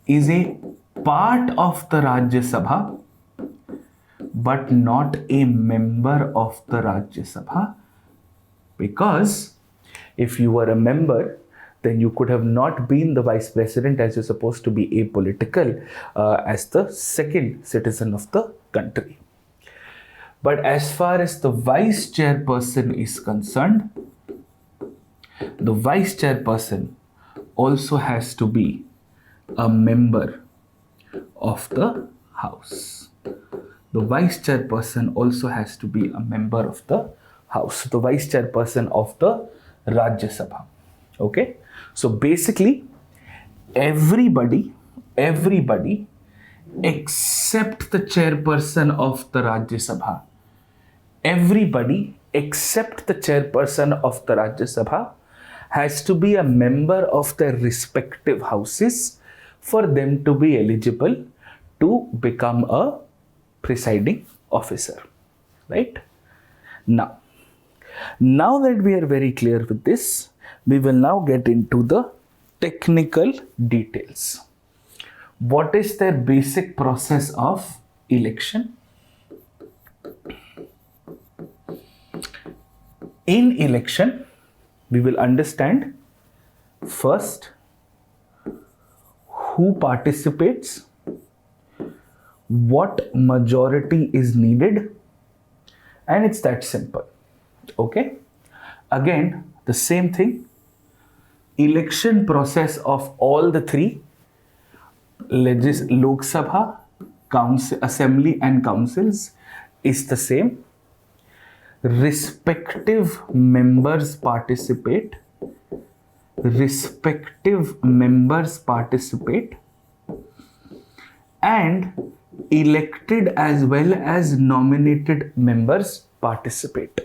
is a part of the Rajya Sabha, but not a member of the Rajya Sabha, because if you were a member, then you could have not been the vice president, as you're supposed to be apolitical as the second citizen of the country. But as far as the vice chairperson is concerned, the vice chairperson also has to be a member of the house. The vice chairperson also has to be a member of the house. The vice chairperson of the Rajya Sabha. Okay. So basically, everybody except the chairperson of the Rajya Sabha, everybody except the chairperson of the Rajya Sabha has to be a member of their respective houses for them to be eligible to become a presiding officer, right? Now that we are very clear with this, we will now get into the technical details. What is their basic process of election? In election, we will understand first who participates, what majority is needed, and it's that simple. Okay. Again, the same thing. Election process of all the three Lok Sabha, Council, Assembly and Councils is the same. Respective members participate. And elected as well as nominated members participate.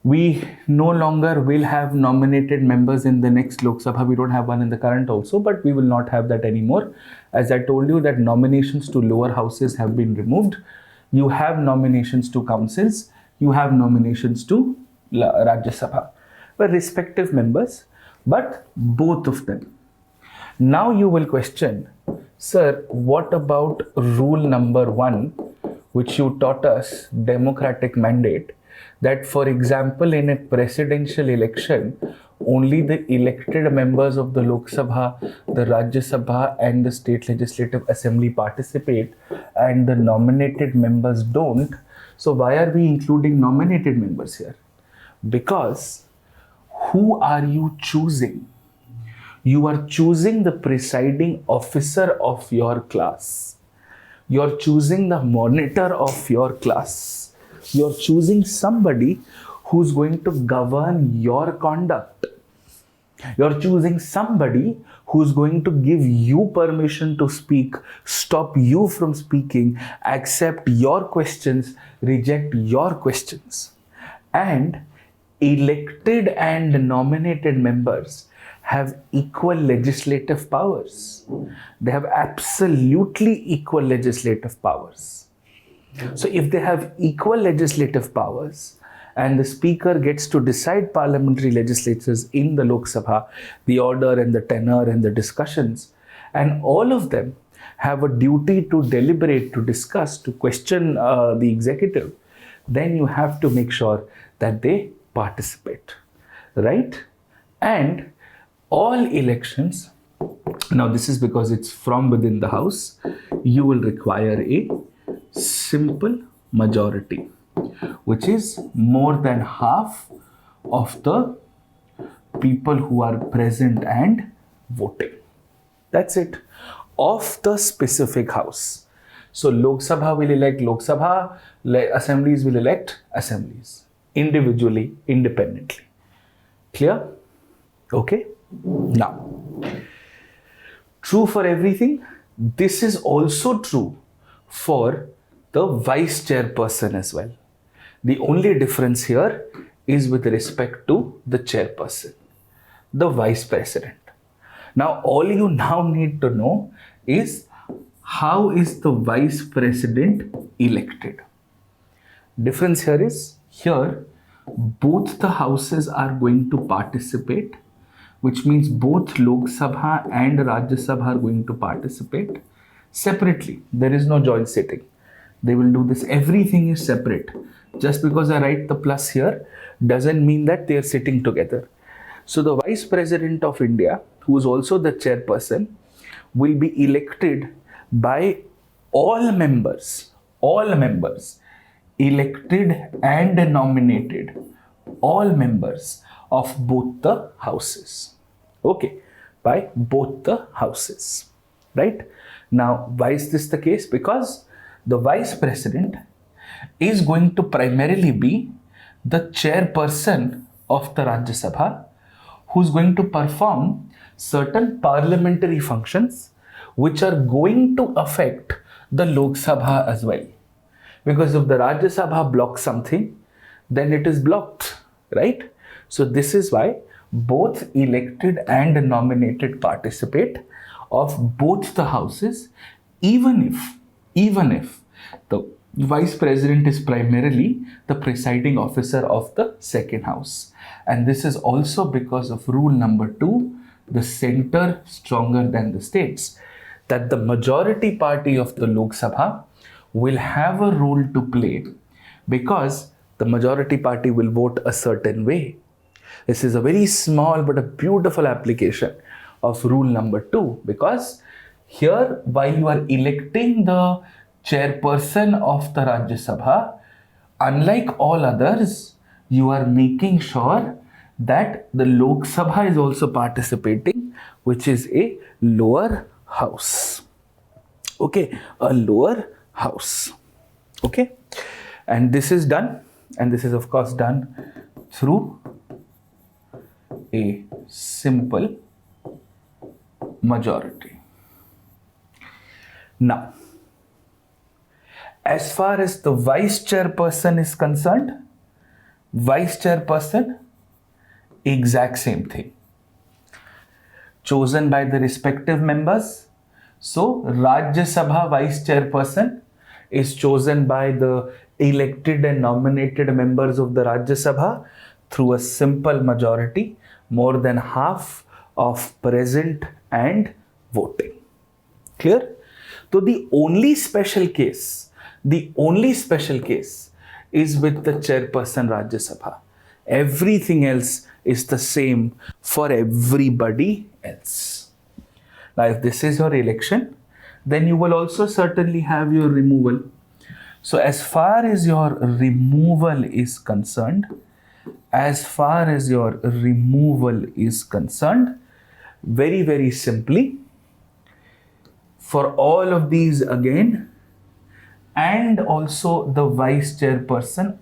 We no longer will have nominated members in the next Lok Sabha. We don't have one in the current also, but we will not have that anymore. As I told you that nominations to lower houses have been removed. You have nominations to councils. You have nominations to Rajya Sabha. But respective members, but both of them. Now you will question, sir, what about rule number 1, which you taught us, democratic mandate, that for example in a presidential election, only the elected members of the Lok Sabha, the Rajya Sabha and the state legislative assembly participate and the nominated members don't. So why are we including nominated members here? Because who are you choosing? You are choosing the presiding officer of your class. You're choosing the monitor of your class. You're choosing somebody who's going to govern your conduct. You're choosing somebody who's going to give you permission to speak, stop you from speaking, accept your questions, reject your questions. And elected and nominated members have equal legislative powers. They have absolutely equal legislative powers. So if they have equal legislative powers and the speaker gets to decide parliamentary legislatures in the Lok Sabha, the order and the tenor and the discussions, and all of them have a duty to deliberate, to discuss, to question the executive, then you have to make sure that they participate, right? And all elections, now this is because it's from within the house, you will require a simple majority, which is more than half of the people who are present and voting. That's it. Of the specific house. So Lok Sabha will elect Lok Sabha, assemblies will elect assemblies, individually, independently. Clear? Okay. Now, true for everything. This is also true for the vice chairperson as well. The only difference here is with respect to the chairperson, the vice president. Now, all you now need to know is how is the vice president elected. Difference here is, here both the houses are going to participate, which means both Lok Sabha and Rajya Sabha are going to participate separately. There is no joint sitting. They will do this. Everything is separate. Just because I write the plus here doesn't mean that they are sitting together. So the Vice President of India, who is also the chairperson, will be elected by all members, elected and nominated, all members of both the houses. Okay, by both the houses, right? Now, why is this the case? Because the vice president is going to primarily be the chairperson of the Rajya Sabha, who's going to perform certain parliamentary functions which are going to affect the Lok Sabha as well. Because if the Rajya Sabha blocks something, then it is blocked, right? So this is why both elected and nominated participate of both the houses, even if the vice president is primarily the presiding officer of the second house. And this is also because of rule number 2, the center stronger than the states, that the majority party of the Lok Sabha will have a role to play because the majority party will vote a certain way. This is a very small but a beautiful application of rule number 2, because here, while you are electing the chairperson of the Rajya Sabha, unlike all others, you are making sure that the Lok Sabha is also participating, which is a lower house. Okay, a lower house. Okay, and this is done, and this is of course done through a simple majority. Now, as far as the vice chairperson is concerned, Vice chairperson, exact same thing. Chosen by the respective members. So Rajya Sabha vice chairperson is chosen by the elected and nominated members of the Rajya Sabha through a simple majority, more than half of present and voting. Clear? So the only special case is with the chairperson Rajya Sabha. Everything else is the same for everybody else. Now, if this is your election, then you will also certainly have your removal. So, as far as your removal is concerned, very, very simply, for all of these again, and also the vice chairperson,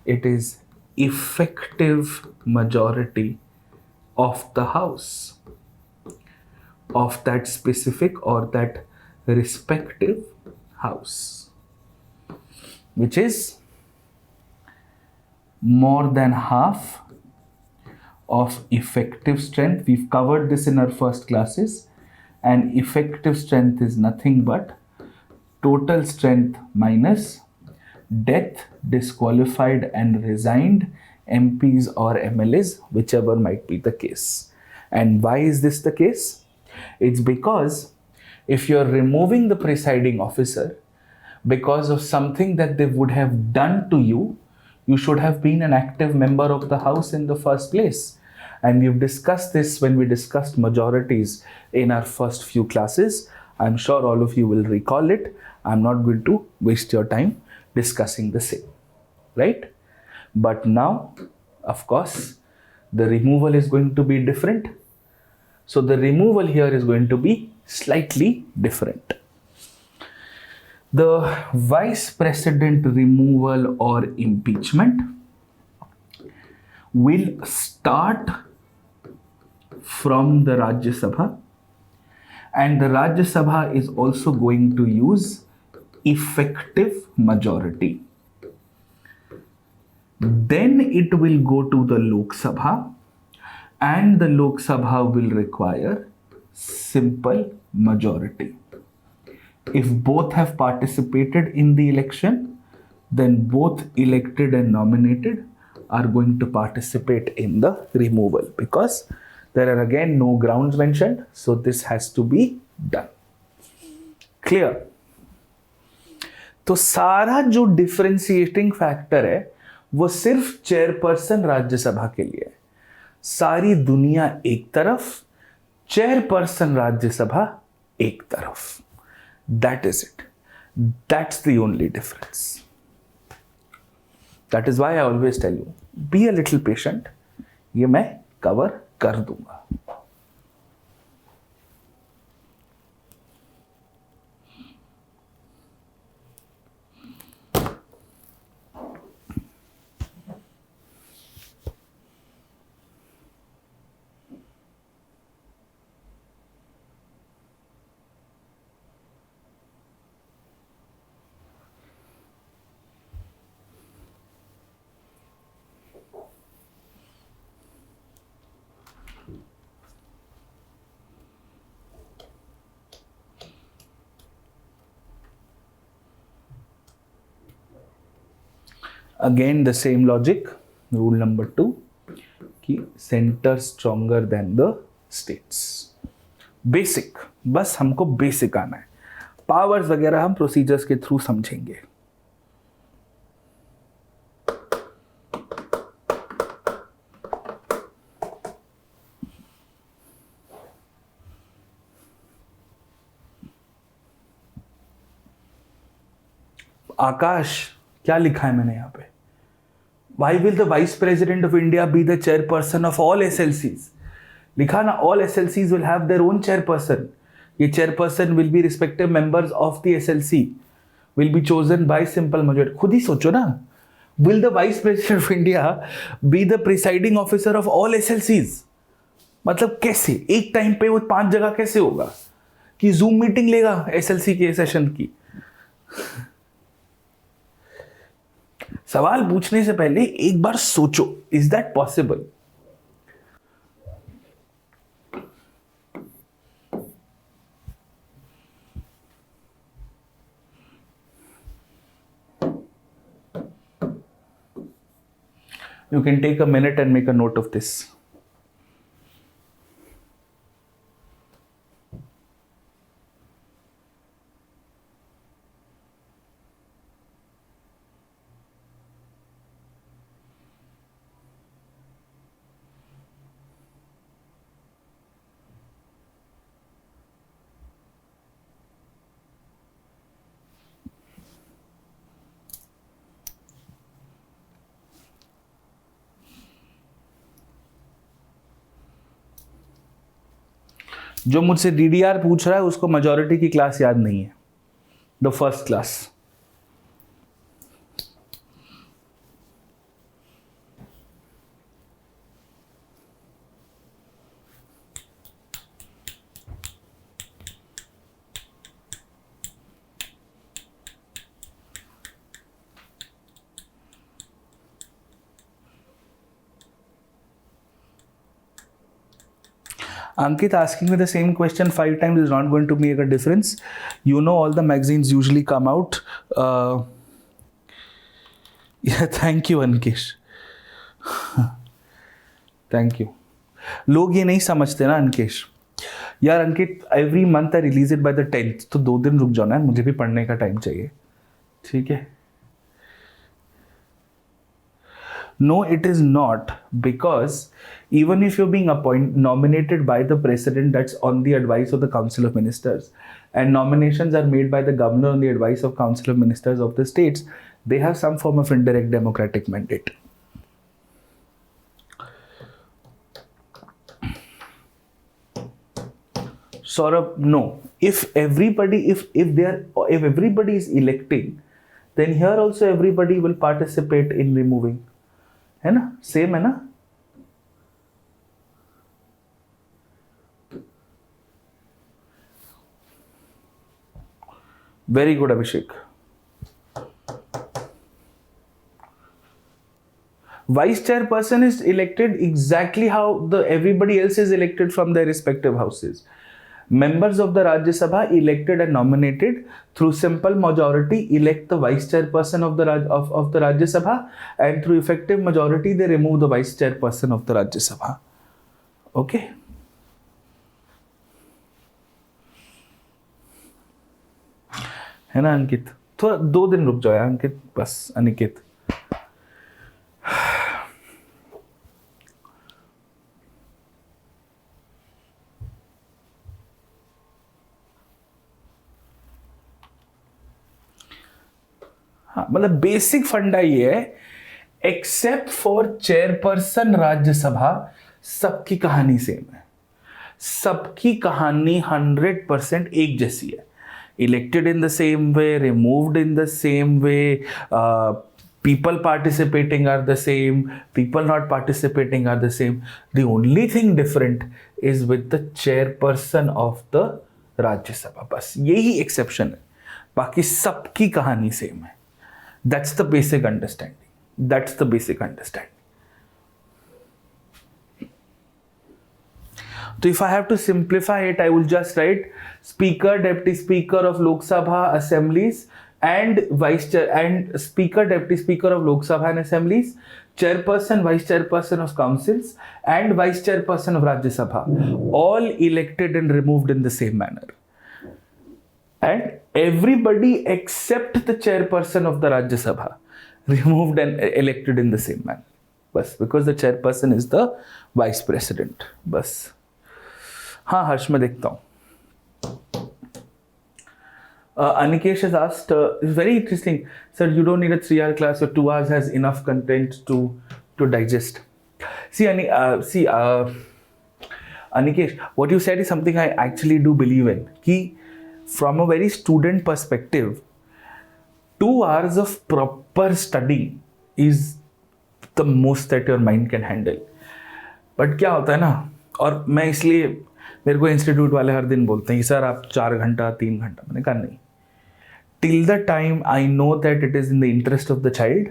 it is effective majority of the house of that specific or that respective house, which is more than half of effective strength. We've covered this in our first classes, and effective strength is nothing but total strength minus death, disqualified and resigned MPs or MLAs, whichever might be the case. And why is this the case? It's because if you're removing the presiding officer because of something that they would have done to you, you should have been an active member of the house in the first place. And we've discussed this when we discussed majorities in our first few classes. I'm sure all of you will recall it. I'm not going to waste your time discussing the same, right? But now, of course, the removal is going to be different. So the removal here is going to be slightly different. The vice president removal or impeachment will start from the Rajya Sabha, and the Rajya Sabha is also going to use effective majority. Then it will go to the Lok Sabha, and the Lok Sabha will require simple majority. If both have participated in the election, then both elected and nominated are going to participate in the removal, because there are again no grounds mentioned, so this has to be done. Clear? तो सारा जो differentiating factor है वो सिर्फ chairperson Rajya Sabha के लिए है. सारी दुनिया एक तरफ, चेयरपर्सन राज्यसभा एक तरफ. That is it. That's the only difference. That is why I always tell you, be a little patient. ये मैं कवर कर दूंगा. Again the same logic, rule number 2, कि center stronger than the states. Basic, बस हमको basic आना है. Powers वगैरह हम प्रोसीजर्स के थ्रू समझेंगे. आकाश, क्या लिखा है मैंने यहाँ पे? Why will the Vice President of India be the chairperson of all SLCs? लिखा ना, all SLCs will have their own chairperson. ये chairperson will be respective members of the SLC, will be chosen by simple majority. खुद ही सोचो ना, will the Vice President of India be the presiding officer of all SLCs? मतलब कैसे एक time पे वो 5 जगह कैसे होगा कि जूम मीटिंग लेगा SLC के सेशन की? सवाल पूछने से पहले एक बार सोचो, is that possible? You can take a minute and make a note of this. जो मुझसे डीडीआर पूछ रहा है उसको मेजॉरिटी की क्लास याद नहीं है, the first class. Ankit, asking me the same question 5 times is not going to make a difference. You know, all the magazines usually come out. Yeah, thank you, Ankesh. Thank you. लोग ये नहीं समझते ना अंकेश। यार Ankit, every month I release it by the 10th, तो 2 दिन रुक जाओ ना, मुझे भी पढ़ने का टाइम चाहिए, ठीक है? No, it is not, because even if you're being nominated by the president, that's on the advice of the Council of Ministers, and nominations are made by the governor on the advice of Council of Ministers of the states, they have some form of indirect democratic mandate. Saurabh, no. If everybody is electing, then here also everybody will participate in removing. है ना? Same है ना? Very good Abhishek. Vice chairperson is elected exactly how everybody else is elected from their respective houses. Members of the Rajya Sabha elected and nominated through simple majority elect the vice chairperson of the Rajya Sabha, and through effective majority they remove the vice chairperson of the Rajya Sabha. Okay. है ना अंकित? थोड़ा 2 दिन रुक जाओ अंकित, बस अनिकेत। हाँ, मतलब basic फंडा ये है, एक्सेप्ट फॉर चेयरपर्सन राज्यसभा सबकी कहानी सेम है, सबकी कहानी 100% एक जैसी है। Elected in the same way, removed in the same way, people participating are the same, people not participating are the same. The only thing different is with the chairperson of the Rajya Sabha, बस यही exception है, बाकी सबकी कहानी same है। That's the basic understanding. That's the basic understanding. So if I have to simplify it, I will just write Speaker, Deputy Speaker of Lok Sabha Assemblies, and Vice Chair, and Speaker, Deputy Speaker of Lok Sabha and Assemblies, Chairperson, Vice Chairperson of Councils, and Vice Chairperson of Rajya Sabha, all elected and removed in the same manner. And everybody except the chairperson of the Rajya Sabha removed and elected in the same manner. बस, because the chairperson is the vice president. बस। हाँ हर्ष, मैं देखता हूँ। Anikesh has asked, it's very interesting, sir, you don't need a 3-hour class, or 2 hours has enough content to digest. See, Anikesh, what you said is something I actually do believe in. कि from a very student perspective, 2 hours of proper studying is the most that your mind can handle. But क्या होता है ना, और मैं इसलिए, मेरे को इंस्टीट्यूट वाले हर दिन बोलते हैं कि सर आप 4 घंटा 3 घंटा, मैंने कहा नहीं, till the time I know that it is in the interest of the child,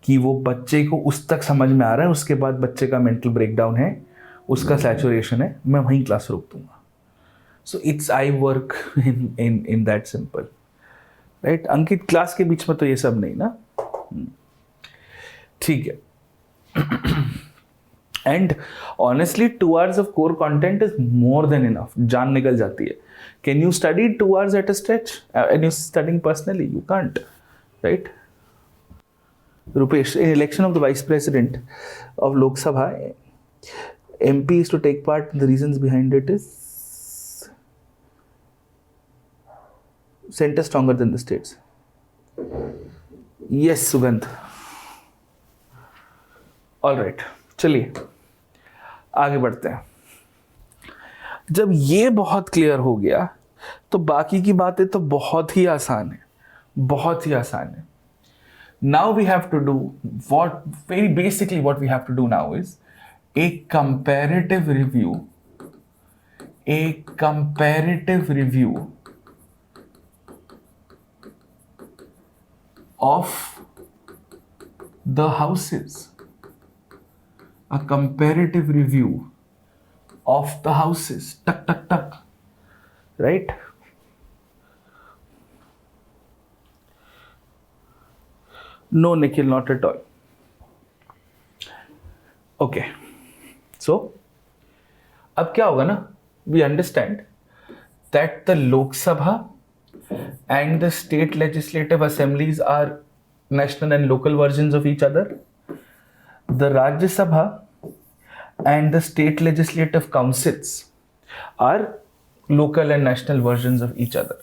कि वो बच्चे को उस तक समझ में आ रहा है, उसके बाद बच्चे का मेंटल ब्रेकडाउन है, उसका सैचुरेशन है, मैं वहीं क्लास रोक दूंगा. So it's I work in that simple, right. Ankit, class के बीच में तो ये सब नहीं ना. ठीक है. And honestly 2 hours of core content is more than enough. जान निकल जाती है. Can you study 2 hours at a stretch and you studying personally? You can't, right. Rupesh, in election of the Vice President of Lok Sabha, MPs to take part. The reasons behind it is center stronger than the states. Yes, Sugandh. All right, चलिए आगे बढ़ते हैं. जब ये बहुत clear हो गया तो बाकी की बातें तो बहुत ही आसान है, बहुत ही आसान है. Now we have to do what we have to do now is a comparative review of the houses. A comparative review of the houses. Tuck, tuck, tuck. Right? No, Nikhil, not at all. Okay. So, अब क्या होगा ना? We understand that the Lok Sabha and the state legislative assemblies are national and local versions of each other. The Rajya Sabha and the state legislative councils are local and national versions of each other.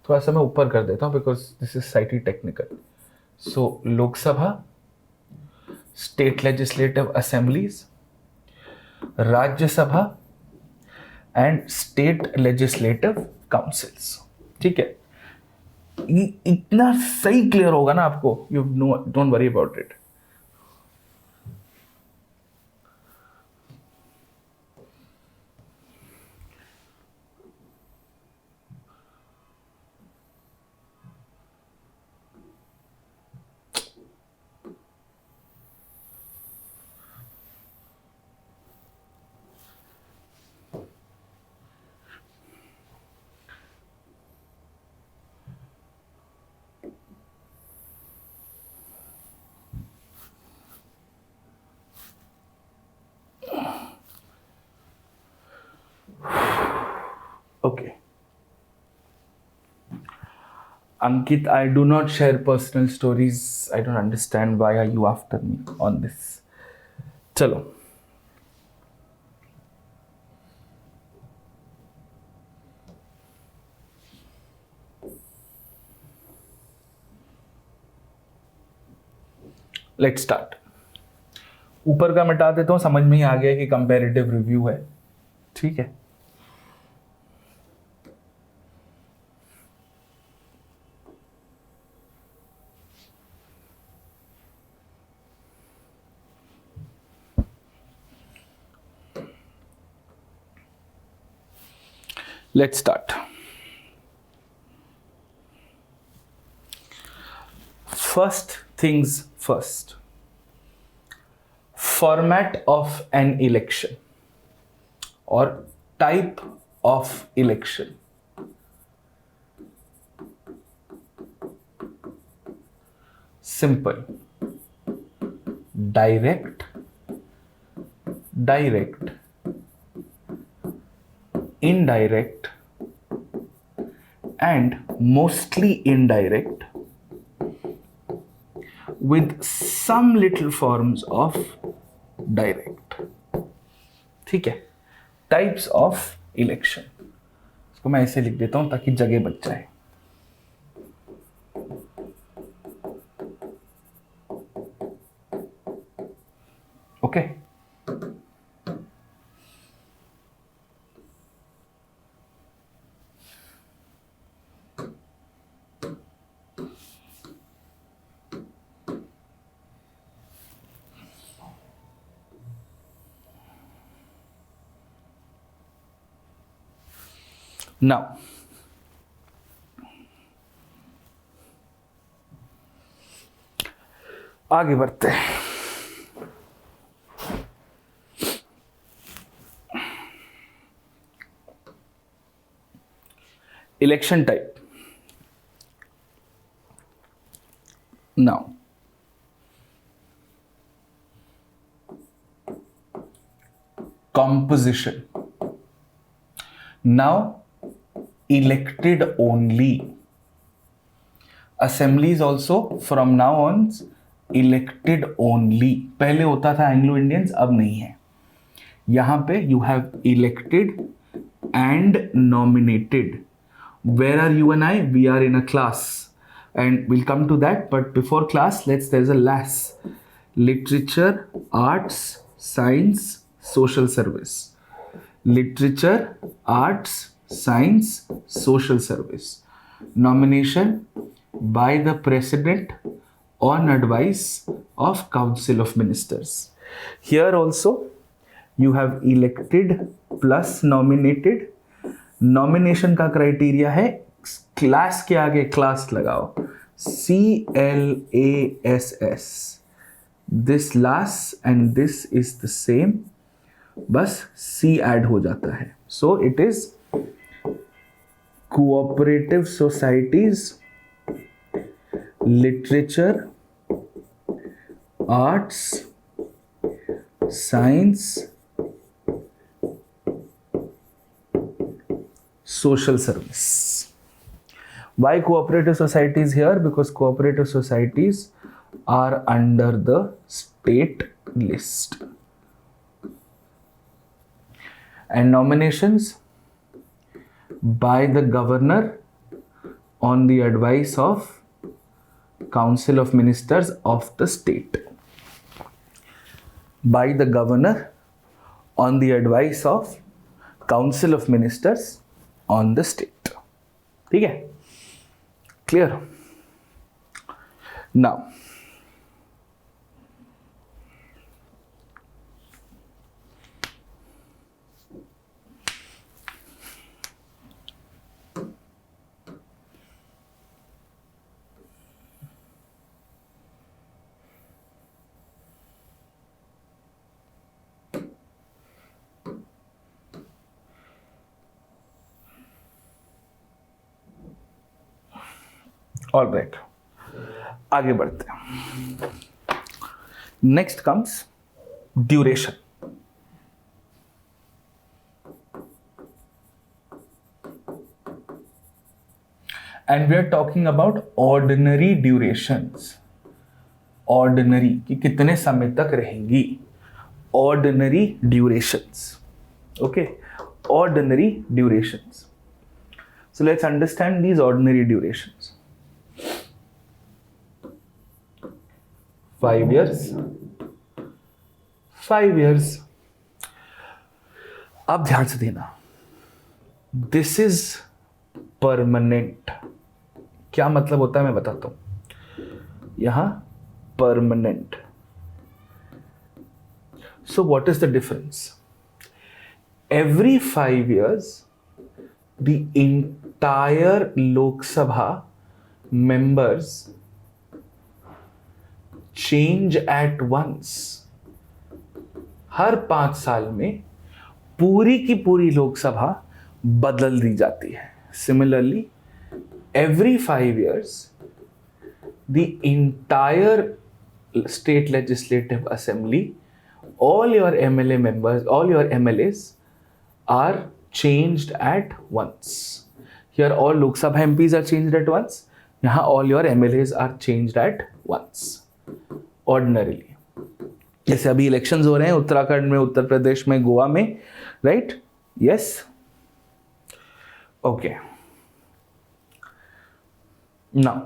थोड़ा सा मैं ऊपर कर देता हूँ because this is slightly technical. So, Lok Sabha, state legislative assemblies, Rajya Sabha and state legislative councils. ठीक है, इतना सही क्लियर होगा ना आपको. You don't worry about it. Okay. Ankit, I do not share personal stories. I don't understand why are you after me on this. Chalo. Let's start. ऊपर का मिटा देता हूँ, समझ में ही आ गया कि कंपैरेटिव रिव्यू है. ठीक है. Let's start. First things first. Format of an election or type of election. Simple. Direct, indirect, and mostly indirect, with some little forms of direct. ठीक है. Types of election. इसको मैं ऐसे लिख देता हूं ताकि जगह बच जाए. Okay. Now, आगे बढ़ते हैं। Election type. Now composition. Now elected only. Assembly is also from now on elected only. पहले होता था एंग्लो इंडियंस, अब नहीं है। यहां पे you have elected and nominated. Where are you and I? We are in a class and we'll come to that, but before class there's a LAS: literature, arts, science, social service. Literature, arts, science, social service. Nomination by the president on advice of council of ministers. Here also you have elected plus nominated. Nomination का criteria है class के आगे class लगाओ, CLASS. This last and this is the same, बस C add हो जाता है. So it is cooperative societies, literature, arts, science, social service. Why cooperative societies here? Because cooperative societies are under the state list. And nominations by the governor on the advice of council of ministers of the state. By the governor on the advice of council of ministers on the state. ठीक है, clear? Now all right, आगे बढ़ते हैं. Next comes duration. And we are talking about ordinary durations. Ordinary कि कितने समय तक रहेंगी, ordinary durations. Okay, ordinary durations. So let's understand these ordinary durations. 5 years, 5 years. अब ध्यान से देना, दिस इज परमानेंट. क्या मतलब होता है मैं बताता हूं. यहां permanent. So what is the difference? Every 5 years the entire Lok Sabha members change at once. हर 5 साल में पूरी की पूरी लोकसभा बदल दी जाती है. Similarly, every 5 years the entire state legislative assembly, all your MLA members, all your MLAs are changed at once. Here all Lok Sabha MPs are changed at once. यहाँ all your MLAs are changed at once. Ordinarily. जैसे अभी elections हो रहे हैं उत्तराखंड में, उत्तर प्रदेश में, गोवा में, right? Yes, okay. Now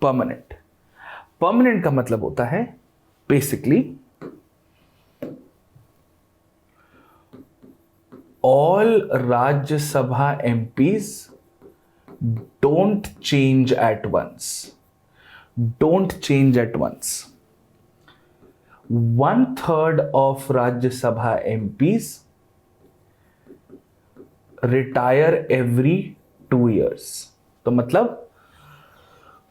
permanent. Permanent का मतलब होता है basically all Rajya Sabha MPs don't change at once. Don't change at once. 1/3 of Rajya Sabha MPs retire every 2 years. तो मतलब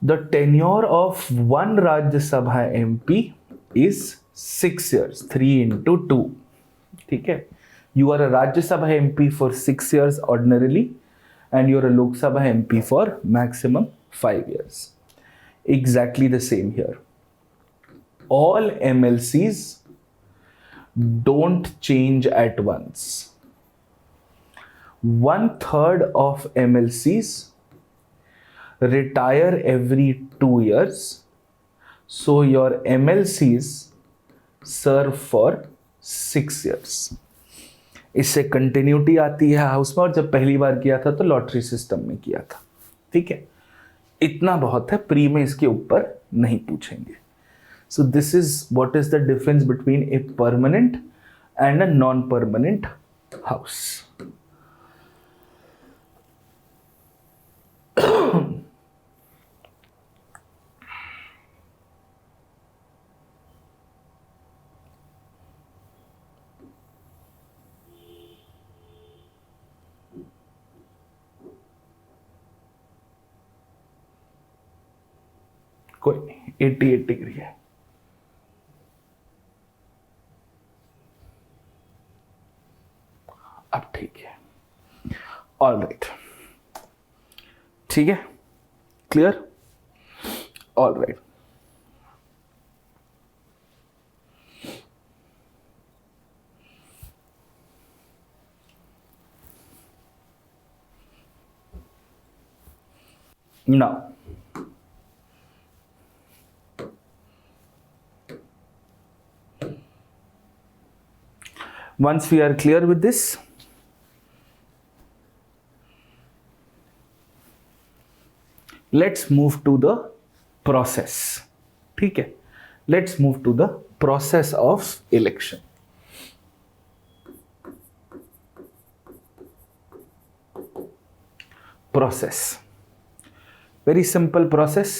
the tenure of one Rajya Sabha MP is 6 years, 3 into 2. ठीक है, you are a Rajya Sabha MP for 6 years ordinarily, and you are a Lok Sabha MP for maximum 5 years. Exactly the same here. All MLCs don't change at once. 1/3 of MLCs retire every 2 years. So your MLCs serve for 6 years. इससे continuity आती है house में, और जब पहली बार किया था तो लॉटरी सिस्टम में किया था. ठीक है, इतना बहुत है, प्री में इसके ऊपर नहीं पूछेंगे. So this is what is the difference between a permanent and a non-permanent house. कोई नहीं, 88 डिग्री है. अब ठीक है, ऑल राइट, ठीक है, clear, all right. Now once we are clear with this, let's move to the process. ठीक है, let's move to the process of election. Process, very simple process.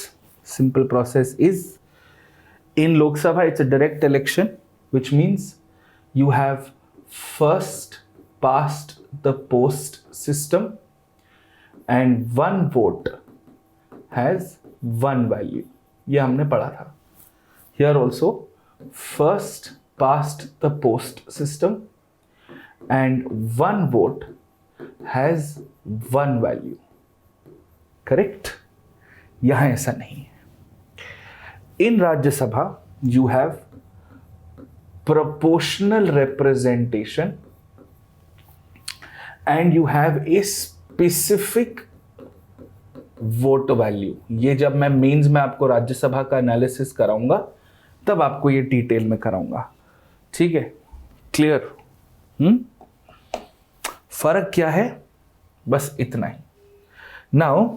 Simple process is, in Lok Sabha it's a direct election, which means you have first past the post system, and one vote has one value. ये हमने पढ़ा था. Here also first past the post system and one vote has one value. Correct? यहाँ ऐसा नहीं है. In Rajya Sabha you have proportional representation and you have a specific vote value. ये जब मैं मेंस में आपको राज्यसभा का एनालिसिस कराऊंगा तब आपको ये डिटेल में कराऊंगा. ठीक है, क्लियर? फर्क क्या है? बस इतना ही. Now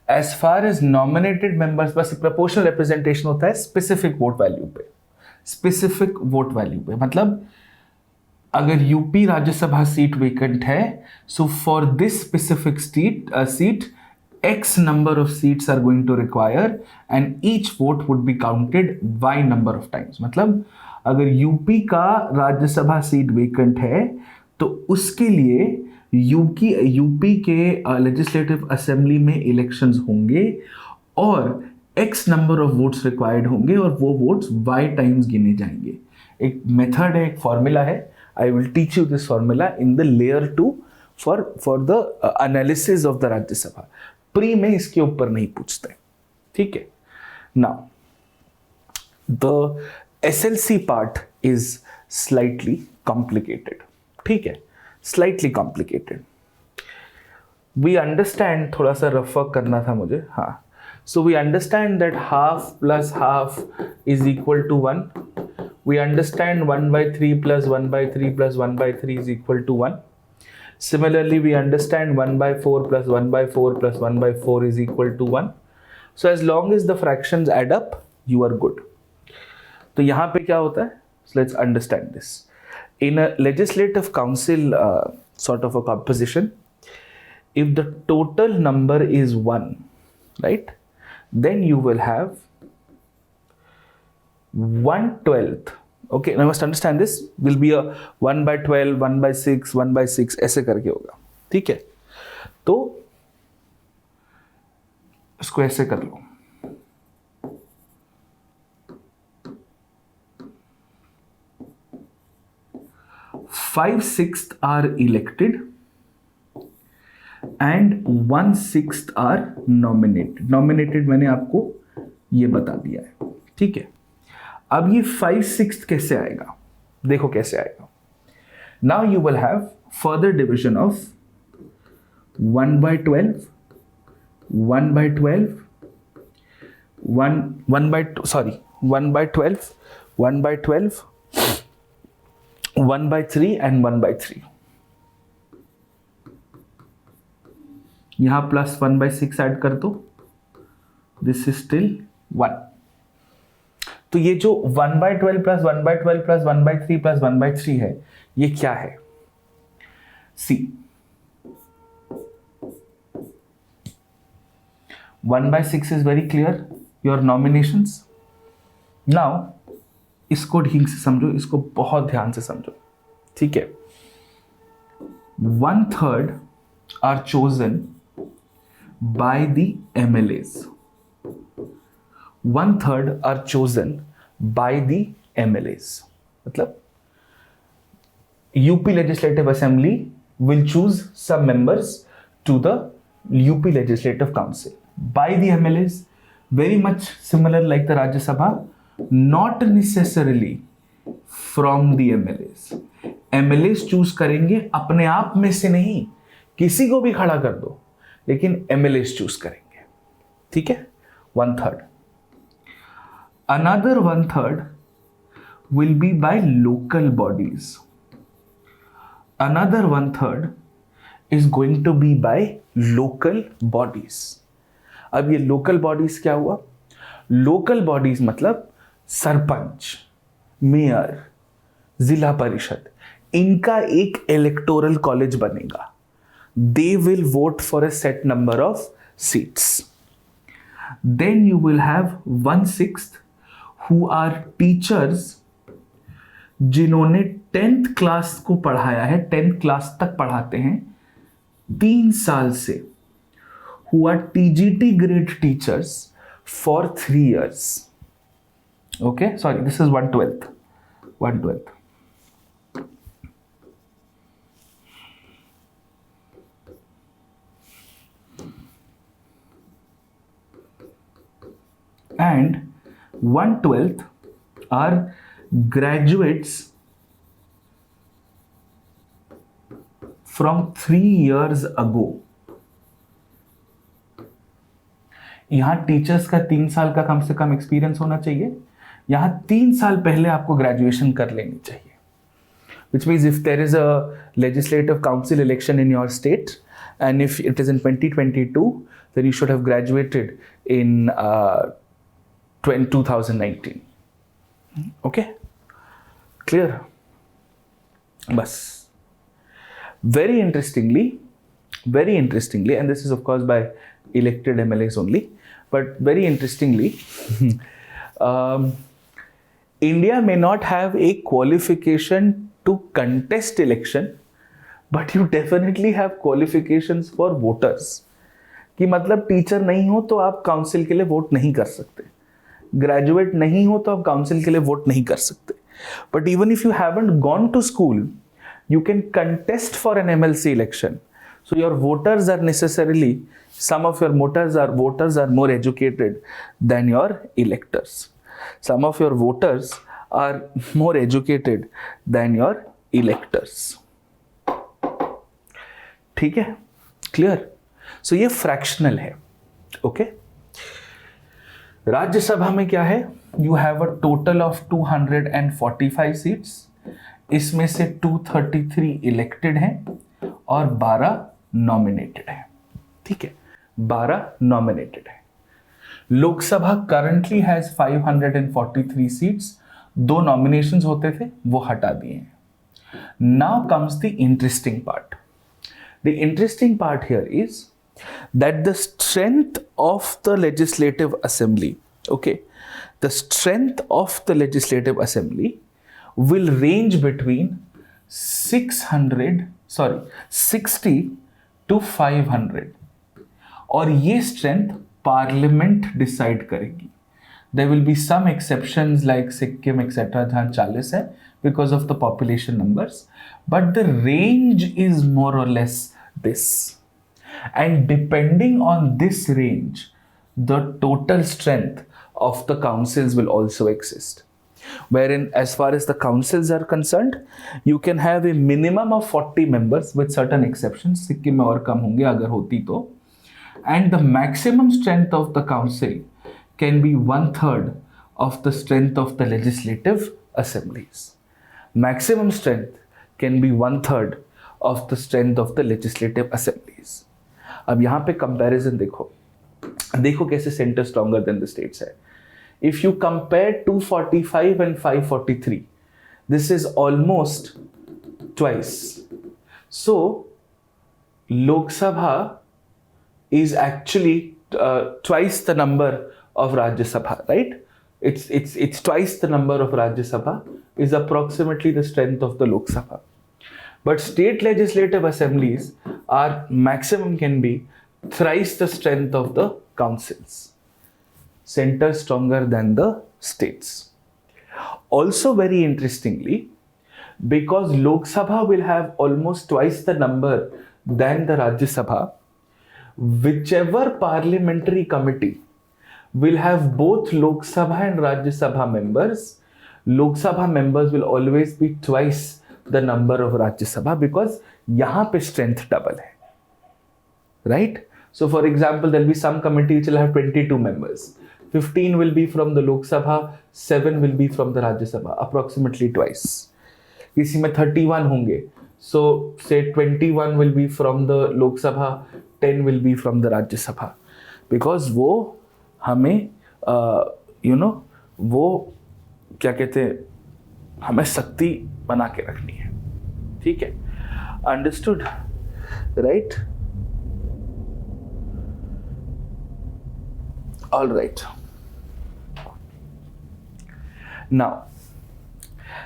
as far as nominated members, बस प्रोपोर्शनल रिप्रेजेंटेशन होता है स्पेसिफिक वोट वैल्यू पे. स्पेसिफिक वोट वैल्यू पे मतलब अगर यूपी राज्यसभा सीट वेकेंट है, so for this specific seat x number of seats are going to require and each vote would be counted y number of times. मतलब अगर UP का Rajya Sabha seat vacant है तो उसके लिए यूपी के लेजिस्लेटिव असेंबली में इलेक्शंस होंगे और x number of votes required होंगे और वो वोट्स y टाइम्स गिने जाएंगे. एक मेथड है, एक फॉर्मूला है. I will teach you this formula in the layer 2 for the analysis of the Rajya Sabha. Pre में इसके ऊपर नहीं पूछते. ठीक है. Now the SLC part is slightly complicated. ठीक है, स्लाइटली कॉम्प्लिकेटेड. वी अंडरस्टैंड, थोड़ा सा रफ वर्क करना था मुझे. हाँ, so we understand that half plus half is equal to 1. We understand 1/3 plus 1/3 plus 1/3 is equal to 1. Similarly, we understand 1/4 plus 1/4 plus 1/4 is equal to 1. So as long as the fractions add up, you are good. तो यहाँ पे क्या होता है? So let's understand this. In a legislative council sort of a composition, if the total number is 1, right, then you will have 1/12. Okay, now you must understand this will be a 1/12, 1/6, 1/6 ऐसे करके होगा. ठीक है. तो इसको ऐसे कर लो, 5/6 are elected and 1/6 are nominated. Nominated मैंने आपको ये बता दिया है, ठीक है. अब ये 5/6 कैसे आएगा, देखो कैसे आएगा. Now you will have further division of 1/12, 1/12, 1/12, 1/12, 1/3 and 1/3. यहां प्लस 1/6 ऐड कर दो, दिस इज स्टिल 1. तो ये जो 1/12 प्लस 1/12 प्लस 1/3 प्लस 1/3 है, ये क्या है? सी, 1/6 is very clear, your nominations. Now इसको ठीक से समझो, इसको बहुत ध्यान से समझो, ठीक है. 1/3 are chosen by the MLAs. 1/3 are chosen by the MLAs. मतलब UP Legislative Assembly will choose some members to the UP Legislative Council by the MLAs, very much similar like the Rajya Sabha, not necessarily from the MLAs. MLAs choose करेंगे अपने आप में से नहीं, किसी को भी खड़ा कर दो, लेकिन MLAs choose करेंगे, ठीक है. 1/3. Another 1/3 will be by local bodies. Another 1/3 is going to be by local bodies. अब ये local bodies क्या हुआ? Local bodies मतलब सरपंच, मेयर, जिला परिषद, इनका एक इलेक्टोरल कॉलेज बनेगा. They will vote for a set number of seats. Then you will have 1/6 who are teachers जिन्होंने 10th क्लास को पढ़ाया है, 10th क्लास तक पढ़ाते हैं 3 साल से, who are TGT grade teachers for 3 years. Okay, sorry, this is 1/12. 1/12. And 1/12 are graduates from 3 years ago. यहां टीचर्स का 3 साल का कम से कम एक्सपीरियंस होना चाहिए. यहां 3 साल पहले आपको ग्रेजुएशन कर लेनी चाहिए. Which means if there is a legislative council election in your state and if it is in 2022, then you should have graduated in 2019. Okay, clear? Bas. Very interestingly, and this is of course by elected MLAs only, but very interestingly, India may not have a qualification to contest election, but you definitely have qualifications for voters. कि मतलब teacher नहीं हो तो आप council के लिए vote नहीं कर सकते, ग्रेजुएट नहीं हो तो आप काउंसिल के लिए वोट नहीं कर सकते. But even if you haven't gone to school, you can contest for an MLC election. So your voters are necessarily, some of your voters are more educated than your electors. Some of your voters are more educated than your electors. ठीक है, clear. सो ये fractional है. Okay, Rajya Sabha में क्या है? You have a total of 245 seats. इसमें से 233 elected हैं और 12 नॉमिनेटेड हैं. ठीक है, 12 नॉमिनेटेड है. Lok Sabha currently has 543 seats. 2 nominations होते थे, वो हटा दिए हैं. Now comes the interesting part. The interesting part here is that the strength of the legislative assembly, okay, the strength of the legislative assembly will range between 60 to 500. और ये strength parliament decide करेगी. There will be some exceptions like Sikkim etc. जहाँ 40 है because of the population numbers, but the range is more or less this, and depending on this range, the total strength of the councils will also exist. Wherein, as far as the councils are concerned, you can have a minimum of 40 members with certain exceptions. Sikkim में और कम होंगे अगर होती तो. And the maximum strength of the council can be 1/3 of the strength of the legislative assemblies. Maximum strength can be 1/3 of the strength of the legislative assemblies. अब यहाँ पे comparison देखो कैसे center stronger than the states है. If you compare 245 and 543, this is almost twice. So Lok Sabha is actually twice the number of Rajya Sabha, right? It's twice the number of Rajya Sabha is approximately the strength of the Lok Sabha. But state legislative assemblies are maximum can be thrice the strength of the councils. Center stronger than the states. Also very interestingly, because Lok Sabha will have almost twice the number than the Rajya Sabha, whichever parliamentary committee will have both Lok Sabha and Rajya Sabha members, Lok Sabha members will always be twice the number of Rajya Sabha because यहाँ पे strength double है, right? So for example, there will be some committee which will have 22 members. 15 will be from the Lok Sabha, 7 will be from the Rajya Sabha, approximately twice. किसी में 31 होंगे, so say 21 will be from the Lok Sabha, 10 will be from the Rajya Sabha, because वो हमें वो क्या कहते हैं, हमें शक्ति बना के रखनी है. ठीक है, understood, right? All right. Now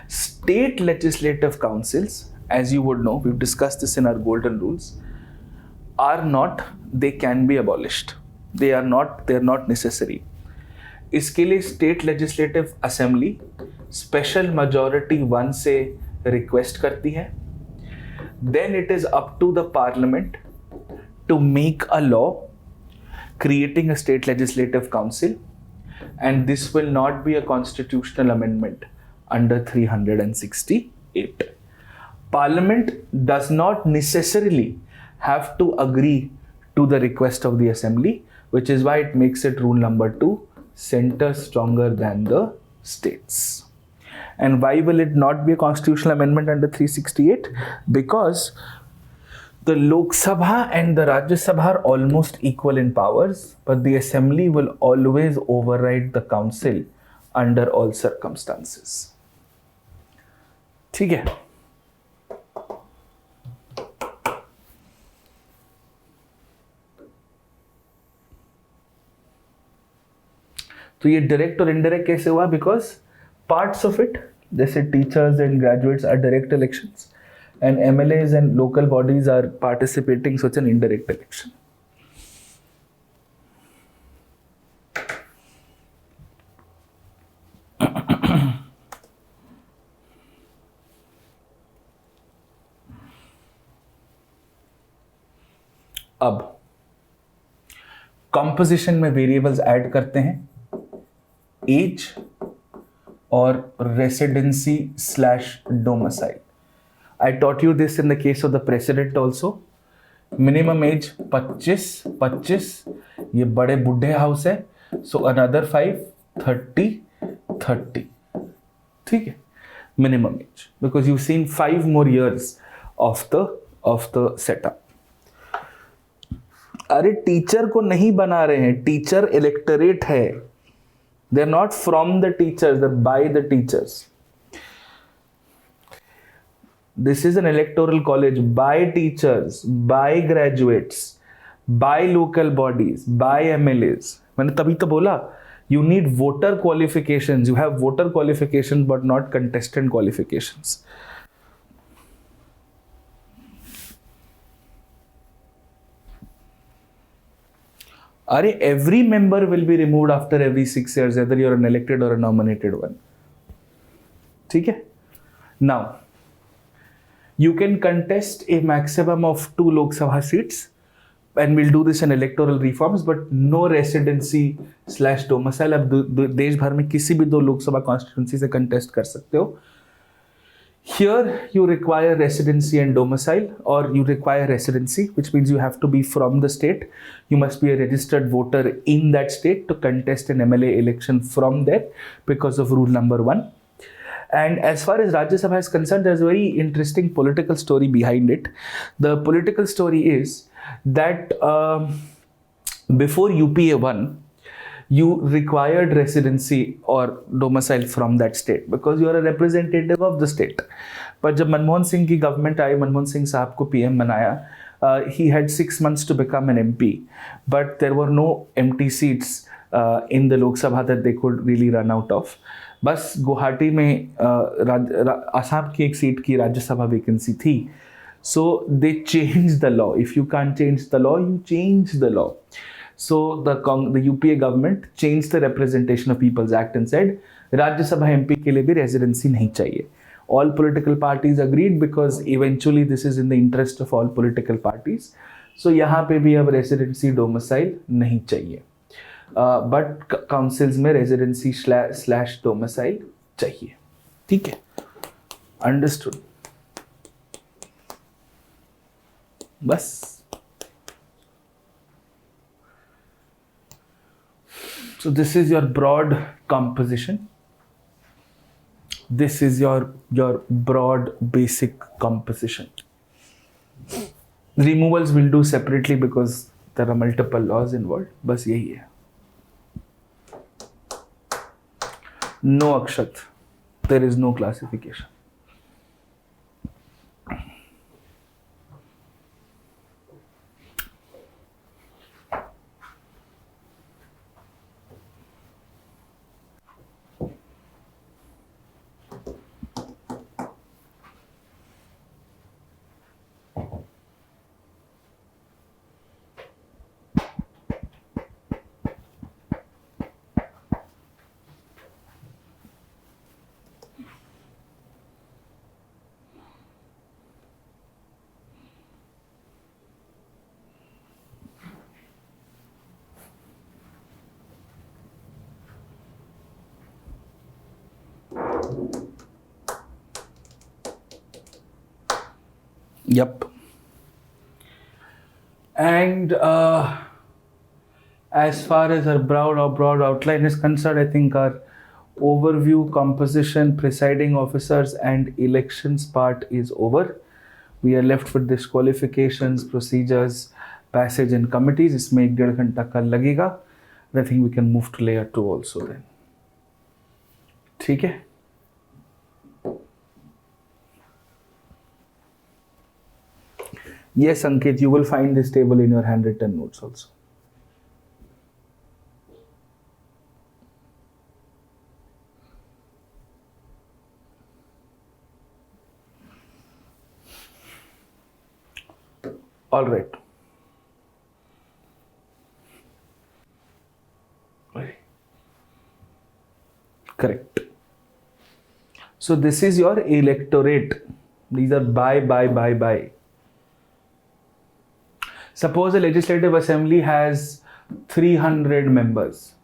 state legislative councils, as you would know, we've discussed this in our golden rules, are not, they can be abolished. They're not necessary. इसके लिए state legislative assembly special majority 1 से request करती है. Then it is up to the parliament to make a law creating a state legislative council, and this will not be a constitutional amendment under 368. Parliament does not necessarily have to agree to the request of the assembly, which is why it makes it rule number 2, center stronger than the states. And why will it not be a constitutional amendment under 368? Because the Lok Sabha and the Rajya Sabha are almost equal in powers, but the assembly will always override the council under all circumstances. ठीक है? तो ये direct और indirect कैसे हुआ? Because parts of it, जैसे teachers and graduates are direct elections, and MLAs and local bodies are participating such an indirect election. अब composition में वेरिएबल्स ऐड करते हैं, एज और residency / domicile. I taught you this in the case of the president also. Minimum age 25, ये बड़े बुढ़े house है, so another 5, 30. ठीक है, minimum age, because you seen 5 more years of the setup. अरे टीचर को नहीं बना रहे हैं, टीचर इलेक्टोरेट है. They're not from the teachers, they're by the teachers. This is an electoral college by teachers, by graduates, by local bodies, by MLAs. मैंने तभी तो बोला, you need voter qualifications. You have voter qualifications but not contestant qualifications. अरे every member will be removed after every 6 years, whether you're an elected or a nominated one. ठीक है? Now, you can contest a maximum of 2 Lok Sabha seats, and we'll do this in electoral reforms, but no residency / domicile. अब देश भर में किसी भी 2 Lok Sabha constituency से contest कर सकते हो. Here you require residency and domicile, or you require residency, which means you have to be from the state. You must be a registered voter in that state to contest an MLA election from there because of rule number 1. And as far as Rajya Sabha is concerned, there's a very interesting political story behind it. The political story is that before UPA 1, you required residency or domicile from that state because you are a representative of the state. पर जब मनमोहन सिंह की government आई, मनमोहन सिंह साहब को PM बनाया, he had 6 months to become an MP, but there were no empty seats in the Lok Sabha that they could really run out of. बस गुवाहाटी में आसाम की एक सीट की राज्यसभा वैकेंसी थी. So they changed the law. If you can't change the law, you change the law. So the UPA government changed the Representation of People's Act and said Rajya Sabha MP के लिए भी residency नहीं चाहिए. All political parties agreed because eventually this is in the interest of all political parties. So यहाँ पे भी अब residency domicile नहीं चाहिए. But councils में residency / domicile चाहिए. ठीक है? Understood. बस. So this is your broad composition. This is your broad basic composition. Removals we'll do separately because there are multiple laws involved. बस यही है. No akshat. There is no classification. Yep. And as far as our broad outline is concerned, I think our overview, composition, presiding officers and elections part is over. We are left with disqualifications, procedures, passage in committees. इसमें 1.5 घंटा का लगेगा. I think we can move to layer 2 also then. ठीक है? Yes, Ankit, you will find this table in your handwritten notes also. All right. Correct. So this is your electorate. These are by. Suppose a legislative assembly has 300 members,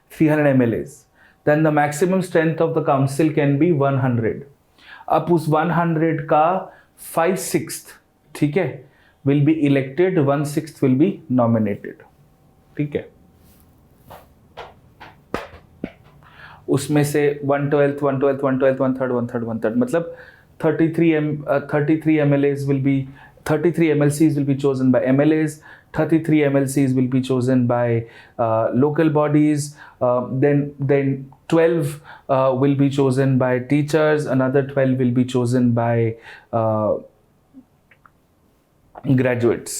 300 MLAs. Then the maximum strength of the council can be 100. अब उस 100 का 5/6, ठीक है, will be elected, 1/6 will be nominated. ठीक है, उसमें से 1/12, 1/12, 1/12, 1/3, 1/3, मतलब 33 MLAs will be 33 MLCs will be chosen by MLAs, 33 MLCs will be chosen by local bodies, then 12 will be chosen by teachers, another 12 will be chosen by graduates.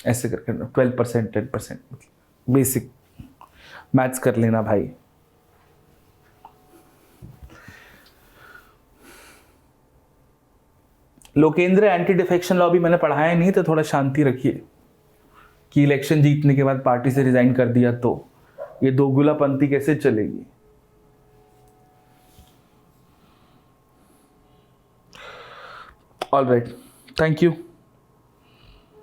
ऐसे करके 12%, 10%, basic maths कर लेना भाई. लोकेंद्र एंटी डिफेक्शन लॉ भी मैंने पढ़ाया नहीं, तो थोड़ा शांति रखिए कि इलेक्शन जीतने के बाद पार्टी से रिजाइन कर दिया तो ये दोगुलापंथी कैसे चलेगी। All right, thank you.